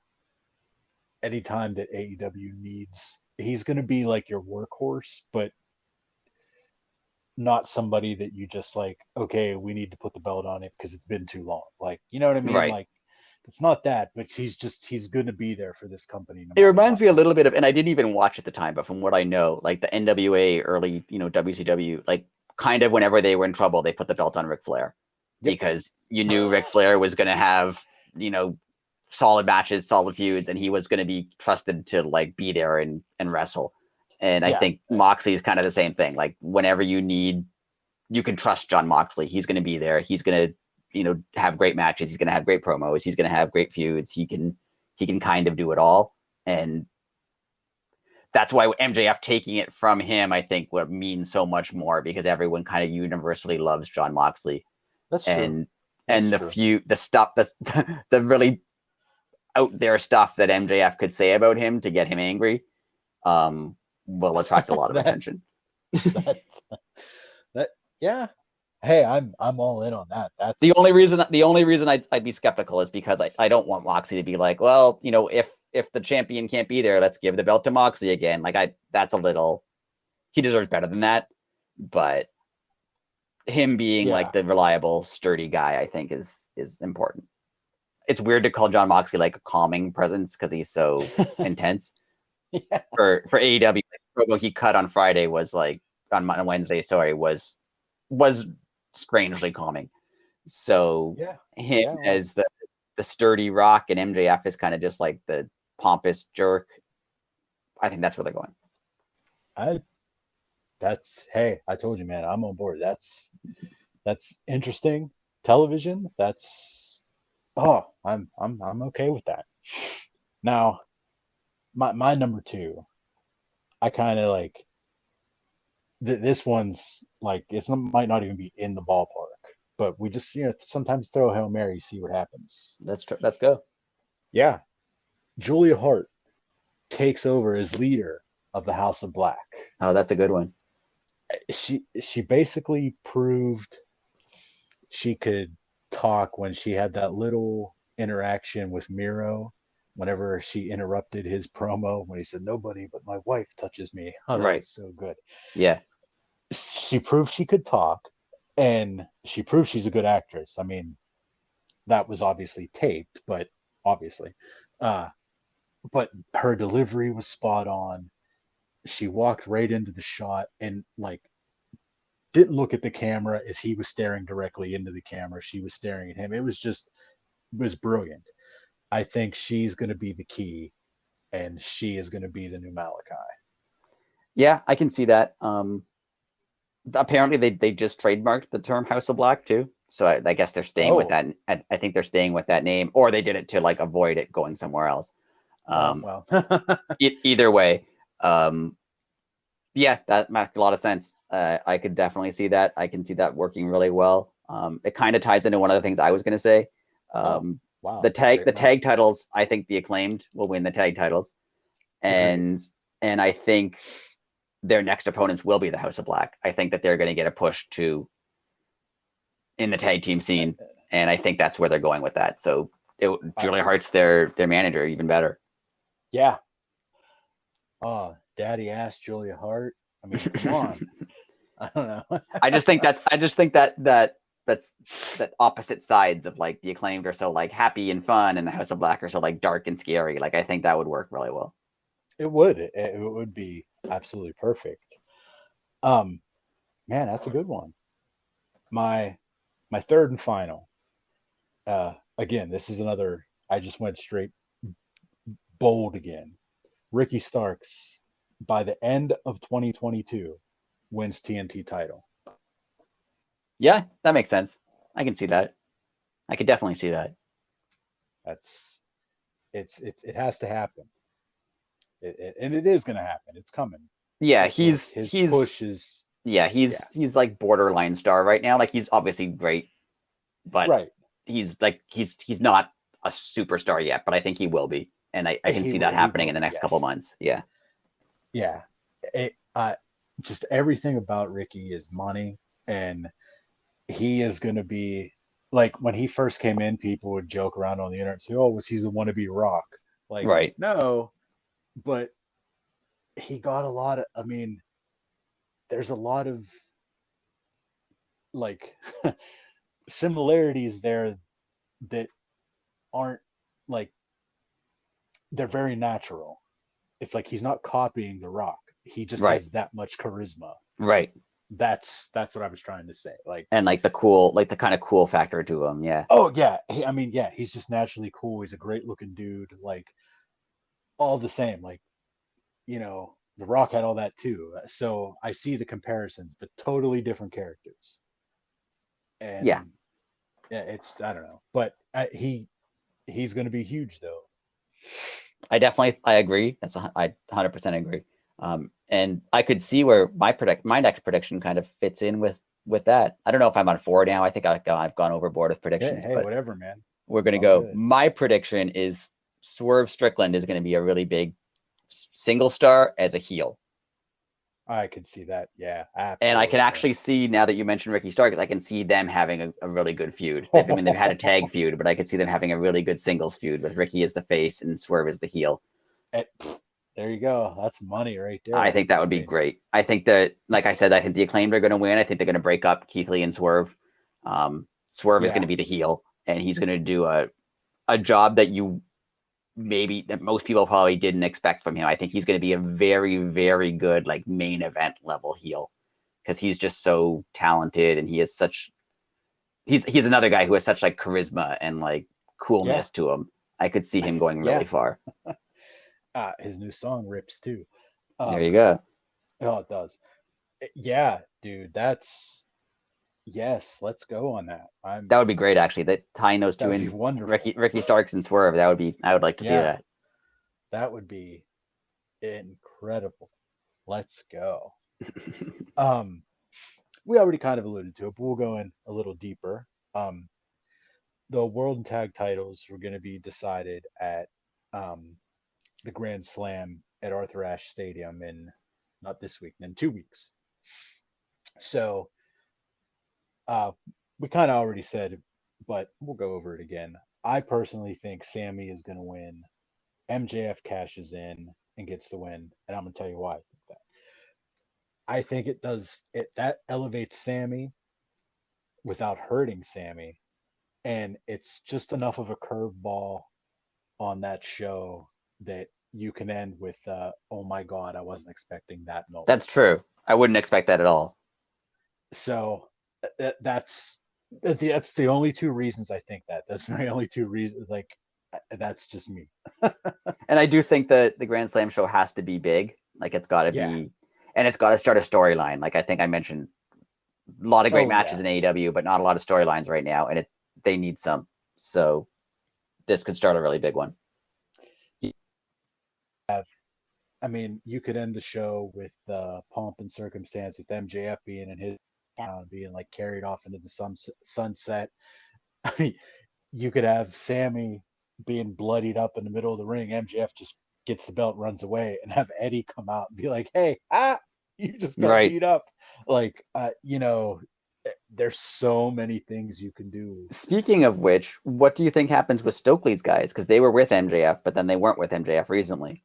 anytime that AEW needs, he's going to be like your workhorse, but not somebody that you just like, okay, we need to put the belt on it because it's been too long. Like, you know what I mean? Right. Like, it's not that, but he's going to be there for this company. It reminds me a little bit of, and I didn't even watch at the time, but from what I know, like the NWA early, WCW, like kind of whenever they were in trouble, they put the belt on Ric Flair. Yep. because you knew Ric Flair was going to have, solid matches, solid feuds, and he was going to be trusted to like be there and wrestle. And I think Moxley is kind of the same thing. Like whenever you need, you can trust John Moxley. He's going to be there. He's going to, have great matches. He's going to have great promos. He's going to have great feuds. He can kind of do it all. And that's why MJF taking it from him, I think, would mean so much more because everyone kind of universally loves John Moxley. That's true. And the stuff, the really out there stuff that MJF could say about him to get him angry, will attract a lot of attention. Yeah. Hey, I'm all in on that. That's the only reason I'd be skeptical is because I don't want Moxley to be like, well, if the champion can't be there, let's give the belt to Moxley again. Like that's a little, he deserves better than that. But him being like the reliable, sturdy guy, I think is important. It's weird to call John Moxley like a calming presence because he's so intense. Yeah. For AEW, the promo he cut on Friday was like on Wednesday. Sorry, was strangely calming. So him as the sturdy rock and MJF is kind of just like the pompous jerk. I think that's where they're going. Hey, I told you, man, I'm on board. That's interesting television. I'm okay with that. Now, my number 2, I kind of like this one's like might not even be in the ballpark, but we just sometimes throw a Hail Mary, see what happens. Let's go. Yeah, Julia Hart takes over as leader of the House of Black. Oh, that's a good one. She basically proved she could talk when she had that little interaction with Miro whenever she interrupted his promo when he said, "Nobody but my wife touches me." Oh, that was so good. Yeah. She proved she could talk, and she proved she's a good actress. I mean, that was obviously taped, but but her delivery was spot on. She walked right into the shot and like didn't look at the camera as he was staring directly into the camera. She was staring at him. It was brilliant. I think she's going to be the key, and she is going to be the new Malachi. Yeah, I can see that. Apparently, they just trademarked the term House of Black too, so I guess they're staying with that. I think they're staying with that name, or they did it to like avoid it going somewhere else. Well, either way, yeah, that makes a lot of sense. I could definitely see that. I can see that working really well. It kind of ties into one of the things I was going to say. Wow. The tag titles. I think the Acclaimed will win the tag titles, and I think their next opponents will be the House of Black. I think that they're going to get a push in the tag team scene, and I think that's where they're going with that. So Julia Hart's their manager, even better. Yeah. Oh, Daddy asked Julia Hart. I mean, come on. I don't know. I just think that's opposite sides of like the Acclaimed are so like happy and fun, and the House of Black are so like dark and scary. Like I think that would work really well. It would be absolutely perfect. Man, that's a good one. My third and final. Again, this is another. I just went straight bold again. Ricky Starks, by the end of 2022, wins TNT title. Yeah, that makes sense. I can see that. I could definitely see that. It has to happen. And it is going to happen. It's coming. Yeah, his push is. Yeah, he's like borderline star right now. Like he's obviously great, but he's not a superstar yet. But I think he will be, and I can see that happening in the next couple months. Yeah. Yeah. Just everything about Ricky is money, and he is going to be like when he first came in, people would joke around on the internet and say, "Oh, was he the wannabe Rock?" Like, no, but he got a lot of. I mean, there's a lot of like similarities there that aren't like they're very natural. It's like he's not copying the Rock. He just has that much charisma. Right. That's what I was trying to say. Like, And like the kind of cool factor to him. Yeah. oh yeah, I mean, yeah, he's just naturally cool. He's a great looking dude. Like, all the same, like, The Rock had all that too. So I see the comparisons, but totally different characters. Yeah. And yeah, it's I don't know, but he's going to be huge though. I agree. I 100% agree. And I could see where my next prediction kind of fits in with that. I don't know if I'm on 4 now. I think I've gone overboard with Yeah, predictions, hey, but whatever, man. we're It's gonna all go. good. My prediction is Swerve Strickland is going to be a really big single star as a heel. I can see that. Yeah, And I can absolutely, man. actually see now that you mentioned Ricky Starks, I can see them having a really good feud. They've had a tag feud, but I could see them having a really good singles feud with Ricky as the face and Swerve as the heel. There you go. That's money right I there. think that would I be mean, great. I think that, like I said, I think the Acclaimed are going to win. I think they're going to break up Keith Lee and Swerve. Swerve is going yeah, to be the heel, and he's going to do a job that most people probably didn't expect from him. I think he's going to be a very, very good like main event level heel because he's just so talented and he is such. He's another guy who has such like charisma and like yeah, coolness to him. I could see him going really yeah. far. His new song rips too. There you Um, go. oh, it does. Yeah, dude. That's yes. Let's go on that. That would be great, actually. That tying those That two would be in, wonderful. Ricky Starks and Swerve. I would like to see Yeah, that. that would be incredible. Let's go. Um, we already kind of alluded to it, but we'll go in a little deeper. Um, the World and Tag titles were going to be decided at um, the Grand Slam at Arthur Ashe Stadium in not this week, in 2 weeks. So uh, we kind of already said, but we'll go over it again. I personally think Sammy is going to win. MJF cashes in and gets the win, and I'm going to tell you why I think that. I think it does it that elevates Sammy without hurting Sammy, and it's just enough of a curveball on that show that you can end with oh my god, I wasn't expecting that moment. That's true. I wouldn't expect that at all. So that's the only two reasons I think that. That's my only two reasons. Like that's just me. And I do think that the Grand Slam show has to be big. Like it's got to Yeah. be, and it's got to start a storyline. Like I think I mentioned, a lot of great Oh matches yeah. in AEW, but not a lot of storylines right now, and they need some. So this could start a really big one. I mean, you could end the show with pomp and circumstance with MJF being in his town, being like carried off into the sunset. I mean, you could have Sammy being bloodied up in the middle of the ring. MJF just gets the belt, runs away, and have Eddie come out and be like, "Hey, you just got Right. beat up." Like, there's so many things you can do. Speaking of which, what do you think happens with Stokely's guys? Because they were with MJF, but then they weren't with MJF recently.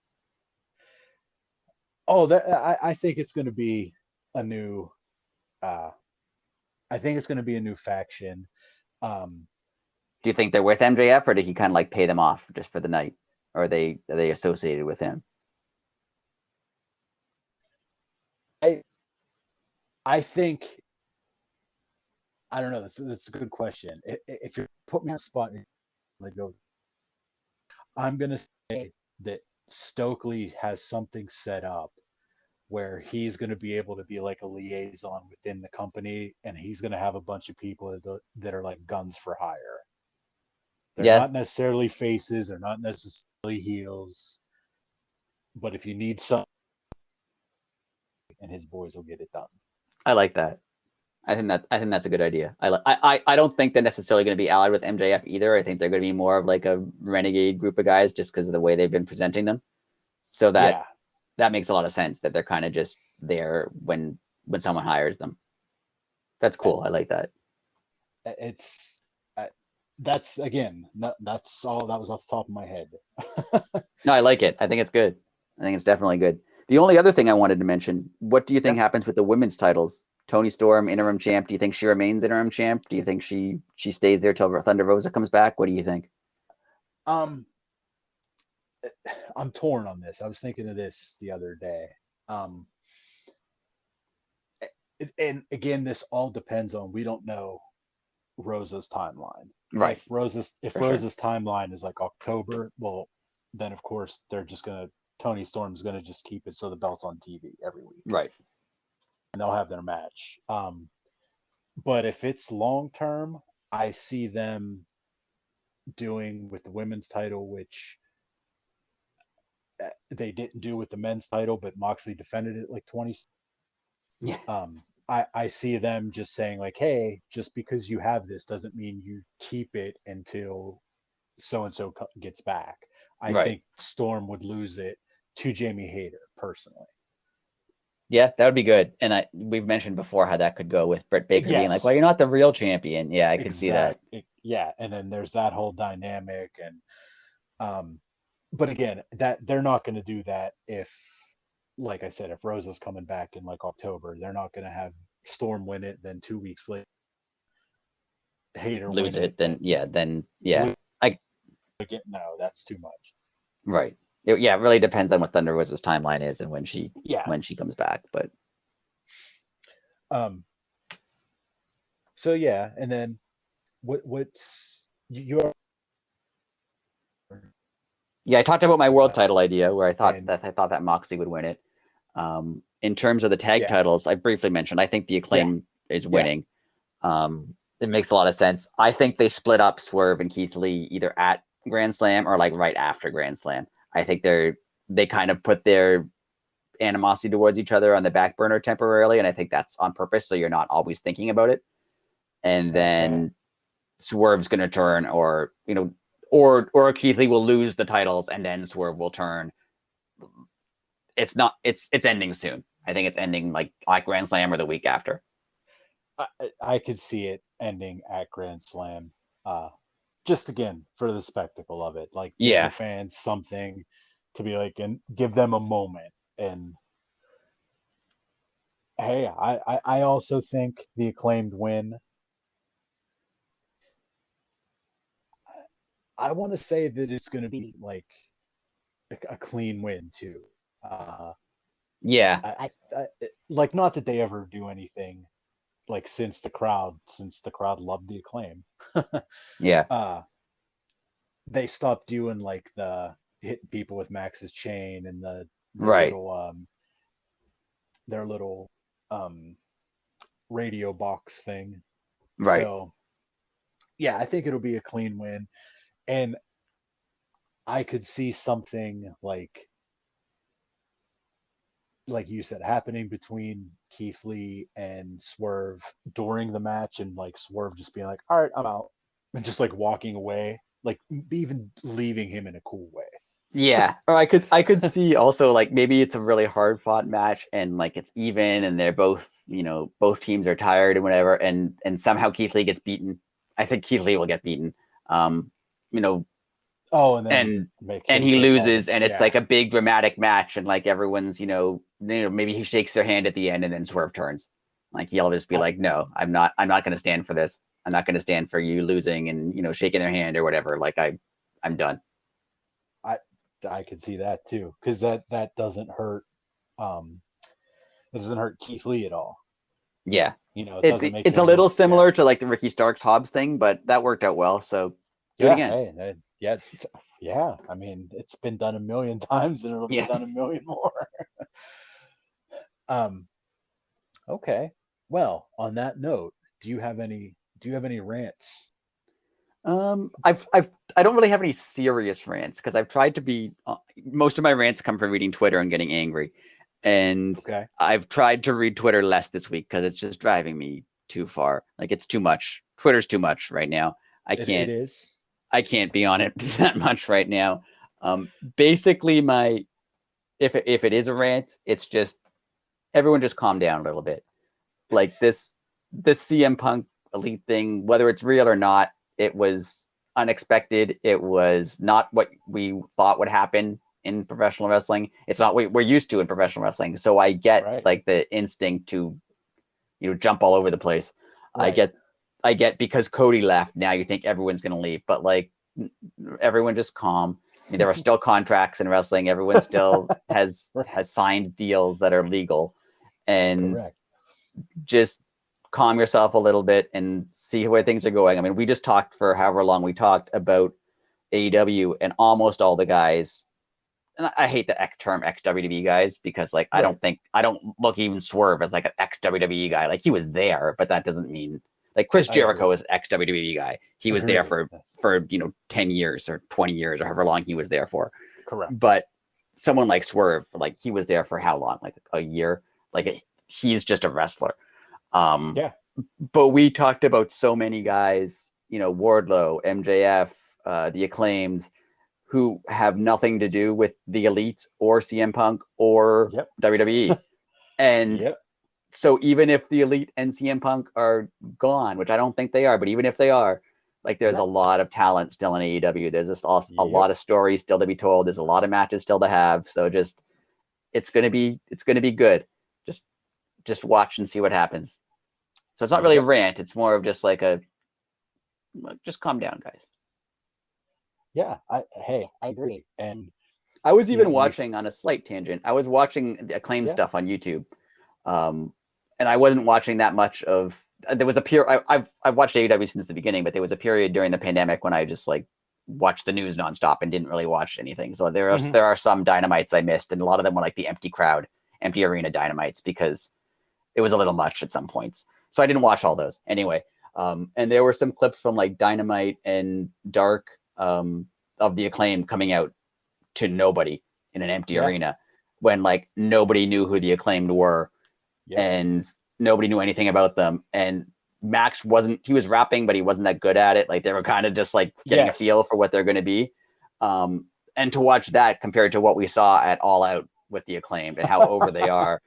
Oh, I think it's going to be a new. Uh, I think it's going to be a new faction. Um, Do you think they're with MJF, or did he kind of like pay them off just for the night, or are they associated with him? I I think I don't know. That's a good question. If you put me on the spot, like go, I'm gonna say that Stokely has something set up where he's gonna be able to be like a liaison within the company, and he's gonna have a bunch of people that are like guns for hire. They're Yeah, not necessarily faces, they're not necessarily heels, but if you need something, and his boys will get it done. I like that. I think that's a good idea. I don't think they're necessarily going to be allied with MJF either. I think they're going to be more of like a renegade group of guys just because of the way they've been presenting them. So Yeah, that makes a lot of sense that they're kind of just there when someone hires them. That's cool. I like that. it's that's again, that's all that was off the top of my head. No, I like it. I think it's good. I think it's definitely good. The only other thing I wanted to mention, what do you think Yeah. happens with the women's titles? Tony Storm, interim champ. Do you think she remains interim champ? Do you think she stays there till Thunder Rosa comes back? What do you think? Um, I'm torn on this. I was thinking of this the other day. Um, and again, this all depends on, we don't know Rosa's timeline. Right. If For sure. Rosa's timeline is like October, well, then of course Tony Storm's gonna just keep it so the belt's on TV every week, Right. and they'll have their match. But if it's long term, I see them doing with the women's title, which they didn't do with the men's title, but Moxley defended it like 20. Yeah. I see them just saying like, hey, just because you have this doesn't mean you keep it until so and so gets back. I Right. think Storm would lose it to Jamie Hayter personally. Yeah, that would be good. And we've mentioned before how that could go with Britt Baker being like, well, Yes, you're not the real champion. Yeah, I could see that. Yeah, and then there's that whole dynamic, and but again, that they're not going to do that if, like I said, if Rosa's coming back in like October, they're not going to have Storm win it, then 2 weeks later Hayter Lose win it, it, then yeah. lose I it. No, that's too much. Right. It really depends on what Thunder Rosa's timeline is and Yeah. when she comes back. But Um. So yeah, and then what's your yeah, I talked about my world title title idea where and I thought that Moxley would win it. In terms of the tag yeah, titles, I briefly mentioned I think the yeah, Acclaim is yeah, winning. It makes a lot of sense. I think they split up Swerve and Keith Lee either at Grand Slam or like right after Grand Slam. I think they kind of put their animosity towards each other on the back burner temporarily, and I think that's on purpose, so you're not always thinking about it. And okay, then Swerve's going to turn, or Keith Lee will lose the titles, and then Swerve will turn. It's ending soon. I think it's ending like Grand Slam or the week after. I could see it ending at Grand Slam. Just again for the spectacle of it, like give the Yeah, fans something to be like, and give them a moment. And hey, I also think the Acclaimed win. I want to say that it's going to be like a clean win too. Uh, yeah, I like, not that they ever do anything like since the crowd loved the Acclaim. yeah. uh, they stopped doing like the hitting people with Max's chain and the Right, little their little um radio box thing. right. So yeah, I think it'll be a clean win, and I could see something like you said, happening between Keith Lee and Swerve during the match, and like Swerve just being like, "All right, I'm out," and just like walking away, like even leaving him in a cool way. Yeah, or I could see also like maybe it's a really hard fought match and like it's even and they're both both teams are tired and whatever and somehow Keith Lee gets beaten. I think Keith Lee will get beaten. Um, you know, Oh, and then and make and him he take all the, loses and it's yeah. like a big dramatic match and like everyone's maybe he shakes their hand at the end and then Swerve turns. Like he'll just be I like, no, I'm not going to stand for this. I'm not going to stand for you losing and shaking their hand or whatever. Like I'm done. I I could see that too, because that doesn't hurt. Um, it doesn't hurt Keith Lee at all. Yeah. It doesn't make It's a him little look. Yeah, similar to like the Ricky Starks Hobbs thing, but that worked out well. So do it yeah. again. Hey, yeah, yeah. I mean, it's been done a million times, and it'll be Yeah. done a million more. um. Okay. Well, on that note, do you have any rants? I don't really have any serious rants because I've tried to be. Most of my rants come from reading Twitter and getting angry, and Okay. I've tried to read Twitter less this week because it's just driving me too far. Like it's too much. Twitter's too much right now. It is. I can't be on it that much right now. Basically, if it is a rant, it's just everyone just calm down a little bit. Like this CM Punk elite thing, whether it's real or not, it was unexpected. It was not what we thought would happen in professional wrestling. It's not what we're used to in professional wrestling. So I get Right. like the instinct to jump all over the place. Right. I get because Cody left. Now you think everyone's going to leave, but like everyone just calm. I mean, there are still contracts in wrestling. Everyone still has signed deals that are legal, and Correct. just calm yourself a little bit and see where things are going. I mean, we just talked for however long we talked about AEW, and almost all the guys, and I hate the term ex-WWE guys, because like I don't look even Swerve as like an ex-WWE guy. Like he was there, but that doesn't mean like Chris Jericho is ex-WWE guy. He was there for 10 years or 20 years or however long he was there for. Correct. But someone like Swerve, like he was there for how long? Like a year. Like he's just a wrestler. But we talked about so many guys, Wardlow, MJF, the Acclaimed, who have nothing to do with the Elite or CM Punk or WWE. And so even if the Elite and CM Punk are gone, which I don't think they are, but even if they are, like there's a lot of talent still in AEW. There's just a lot of stories still to be told. There's a lot of matches still to have. So just it's gonna be good. Just watch and see what happens. So it's not really a rant. It's more of just like just calm down, guys. Yeah, I agree. And I was even watching, on a slight tangent, I was watching the Acclaim stuff on YouTube. And I wasn't watching that much of, there was a period, I've watched AEW since the beginning, but there was a period during the pandemic when I just like watched the news nonstop and didn't really watch anything. So there are some Dynamites I missed, and a lot of them were like the empty arena Dynamites, because it was a little much at some points. So I didn't watch all those anyway. And there were some clips from like Dynamite and Dark of the Acclaim coming out to nobody in an empty arena, when like nobody knew who the Acclaimed were, and nobody knew anything about them. And Max he was rapping, but he wasn't that good at it. Like they were kind of just like getting a feel for what they're going to be. And to watch that compared to what we saw at All Out with the Acclaimed and how over they are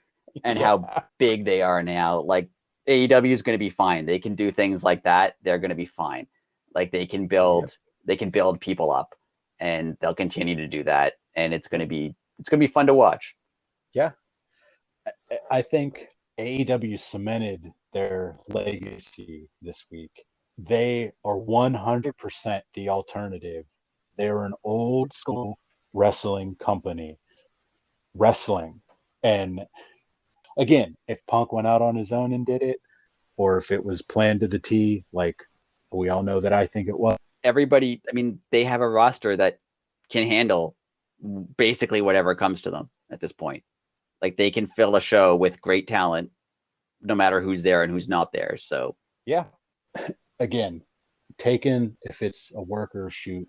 and how big they are now, like AEW is going to be fine. They can do things like that. They're going to be fine. Like they can build people up, and they'll continue to do that. And it's going to be fun to watch. Yeah. I think AEW cemented their legacy this week. They are 100% the alternative. They're an old school wrestling company. And again, if Punk went out on his own and did it, or if it was planned to the T, like we all know that I think it was. Everybody, I mean, they have a roster that can handle basically whatever comes to them at this point. Like they can fill a show with great talent, no matter who's there and who's not there. So yeah, again, taken if it's a work or a shoot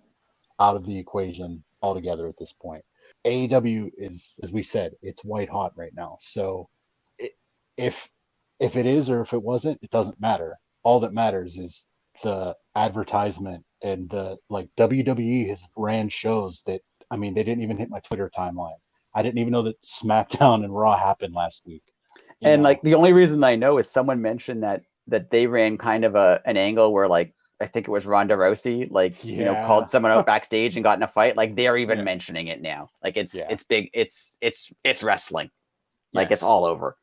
out of the equation altogether at this point. AEW is, as we said, it's white hot right now. So if it is or if it wasn't, it doesn't matter. All that matters is the advertisement, and the like WWE has ran shows that, I mean, they didn't even hit my Twitter timeline. I didn't even know that SmackDown and Raw happened last week. And like the only reason I know is someone mentioned that they ran kind of an angle where like I think it was Ronda Rousey, like called someone out backstage and got in a fight. Like they're even mentioning it now. Like it's big. It's wrestling. Like it's all over.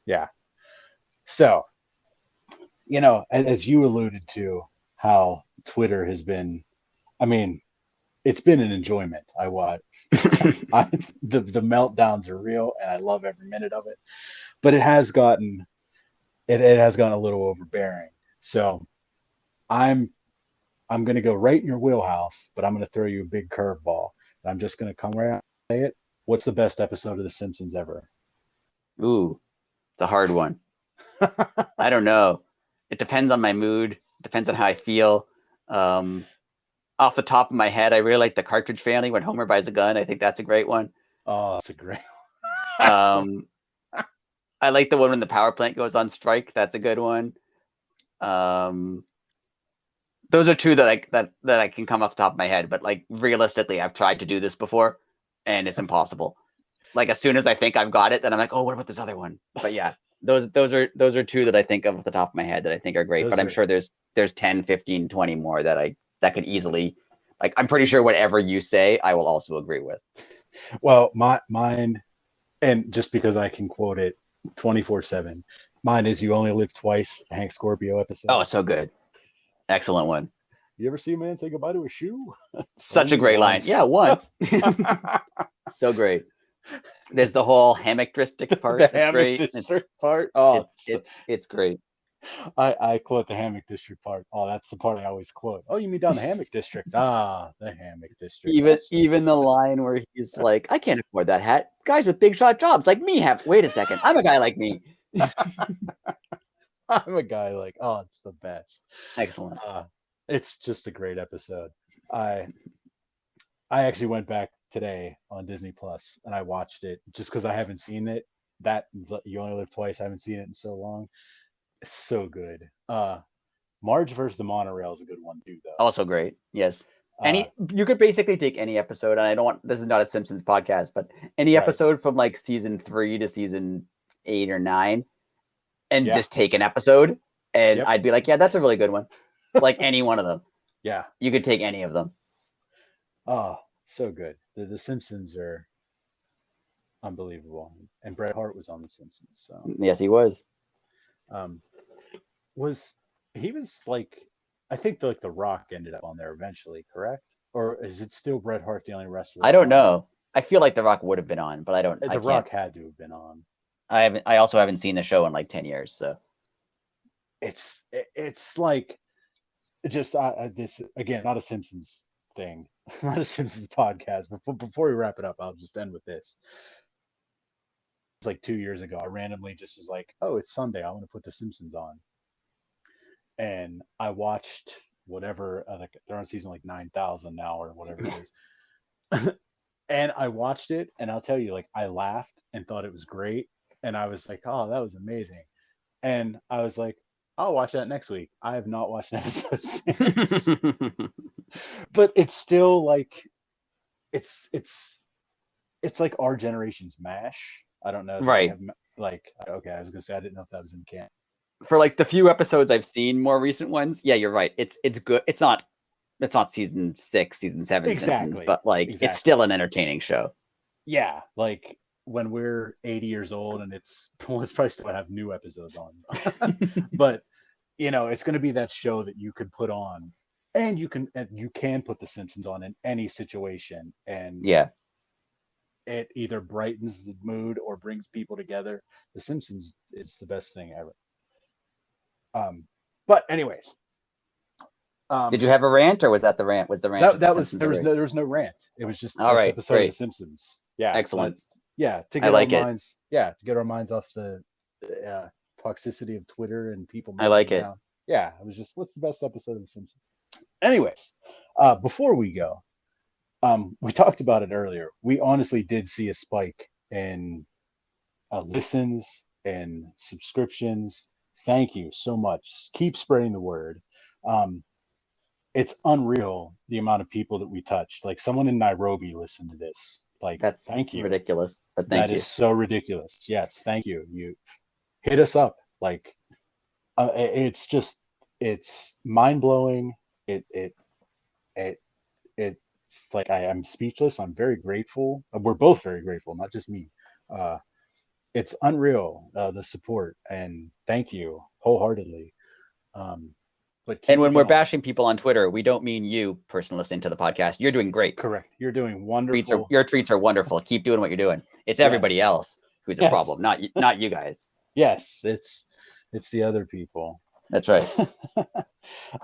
Yeah. So, as you alluded to, how Twitter has been, I mean, it's been an enjoyment. The meltdowns are real, and I love every minute of it. But it has gotten a little overbearing. So I'm going to go right in your wheelhouse, but I'm going to throw you a big curveball. And I'm just going to come right out and say it. What's the best episode of The Simpsons ever? Ooh, it's a hard one. I don't know. It depends on my mood. Depends on how I feel. Off the top of my head, I really like the Cartridge Family when Homer buys a gun. I think that's a great one. Oh, that's a great one. I like the one when the power plant goes on strike. That's a good one. Those are two that I can come off the top of my head. But like realistically, I've tried to do this before, and it's impossible. Like as soon as I think I've got it, then I'm like, oh, what about this other one? But yeah, those are two that I think of off the top of my head that I think are great. But I'm sure there's 10, 15, 20 more that could easily, like, I'm pretty sure whatever you say, I will also agree with. Well, mine, and just because I can quote it 24/7, mine is "You Only Live Twice," the Hank Scorpio episode. Oh, so good. Excellent one. You ever see a man say goodbye to a shoe? Such a great line. Yeah, once. So great. There's the whole hammock district part. The That's hammock great. district part. Oh, It's great. I quote the hammock district part. Oh, that's the part I always quote. Oh, you mean down the hammock district? Ah, the hammock district. That's Even the line where he's like, "I can't afford that hat. Guys with big shot jobs like me have." Wait a second, I'm a guy like me. I'm a guy like, oh, it's the best. Excellent. It's just a great episode. I I actually went back today on Disney Plus and I watched it just because I haven't seen it. That You Only Live Twice. I haven't seen it in so long. It's so good. Marge versus the Monorail is a good one too, though. Also great. Yes. Uh, You could basically take any episode, and I don't want this is not a Simpsons podcast, but any right. episode from like season 3 to season 8 or 9, and Yeah. just take an episode, and Yep. I'd be like, yeah, that's a really good one. Like any one of them. Yeah. You could take any of them. Oh, so good. The Simpsons are unbelievable, and Bret Hart was on the Simpsons. So Yes, he was. Was he was like, I think like The Rock ended up on there eventually, correct? Or is it still Bret Hart the only wrestler? I don't know. I feel like The Rock would have been on, but I don't. The I can't. Rock had to have been on. I also haven't seen the show in like 10 years. So It's like just this again, not a Simpsons thing, not a Simpsons podcast. But before we wrap it up, I'll just end with this. It's like 2 years ago. I randomly just was like, oh, it's Sunday. I want to put The Simpsons on, and I watched whatever. Like they're on season like 9,000 now or whatever it is. And I watched it, and I'll tell you, like, I laughed and thought it was great. And I was like, oh, that was amazing. And I was like, I'll watch that next week. I have not watched an episode since. But it's still like, it's like our generation's MASH. I don't know if right. have, like, okay, I was gonna say I didn't know if that was in camp. For like the few episodes I've seen, more recent ones, yeah, you're right. It's good. It's not season 6, season 7 Exactly. Simpsons, but like it's still an entertaining show. Yeah, like when we're 80 years old and it's probably still have new episodes on. But it's going to be that show that you could put on, and you can put The Simpsons on in any situation, and yeah, it either brightens the mood or brings people together. The Simpsons is the best thing ever. But anyways, did you have a rant, or was that the rant? Was the rant? There was no rant. It was just all right. Episode Great. of The Simpsons. Yeah, excellent. To get our minds. Yeah, to get our minds off the toxicity of Twitter and people. I like it. Down. Yeah, it was just, what's the best episode of The Simpsons? Anyways, before we go, we talked about it earlier. We honestly did see a spike in listens and subscriptions. Thank you so much. Keep spreading the word. It's unreal the amount of people that we touched. Like someone in Nairobi listened to this. Like, that's thank you. Ridiculous, but thank you. That is so ridiculous. Yes, thank you. You hit us up. Like, it's mind blowing. It's like I'm speechless. I'm very grateful. We're both very grateful, not just me. It's unreal, the support, and thank you wholeheartedly. And when we're bashing people on Twitter, we don't mean you, person listening to the podcast. You're doing great. Correct. You're doing wonderful. Your tweets are wonderful. Keep doing what you're doing. It's everybody else who's a problem, not you guys. Yes, it's the other people. That's right.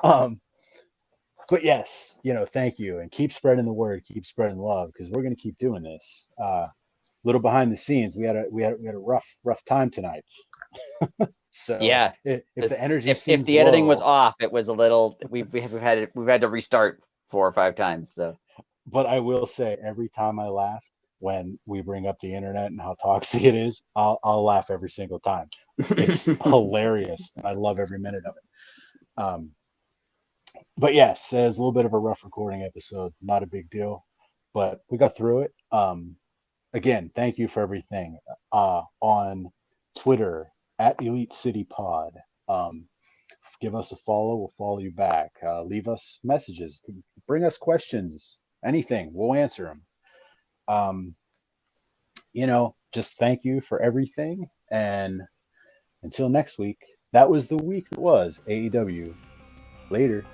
But yes, thank you, and keep spreading the word, keep spreading love, because we're going to keep doing this. Little behind the scenes, we had a rough time tonight. So yeah, if the energy, if the editing was off, it was a little. We've had to restart 4 or 5 times. So, but I will say, every time I laugh when we bring up the internet and how toxic it is, I'll laugh every single time. It's hilarious, and I love every minute of it. But yes, it was a little bit of a rough recording episode. Not a big deal, but we got through it. Again, thank you for everything. On Twitter @Elite City Pod. Give us a follow. We'll follow you back. Leave us messages. Bring us questions. Anything. We'll answer them. Just thank you for everything. And until next week, that was the week that was AEW. Later.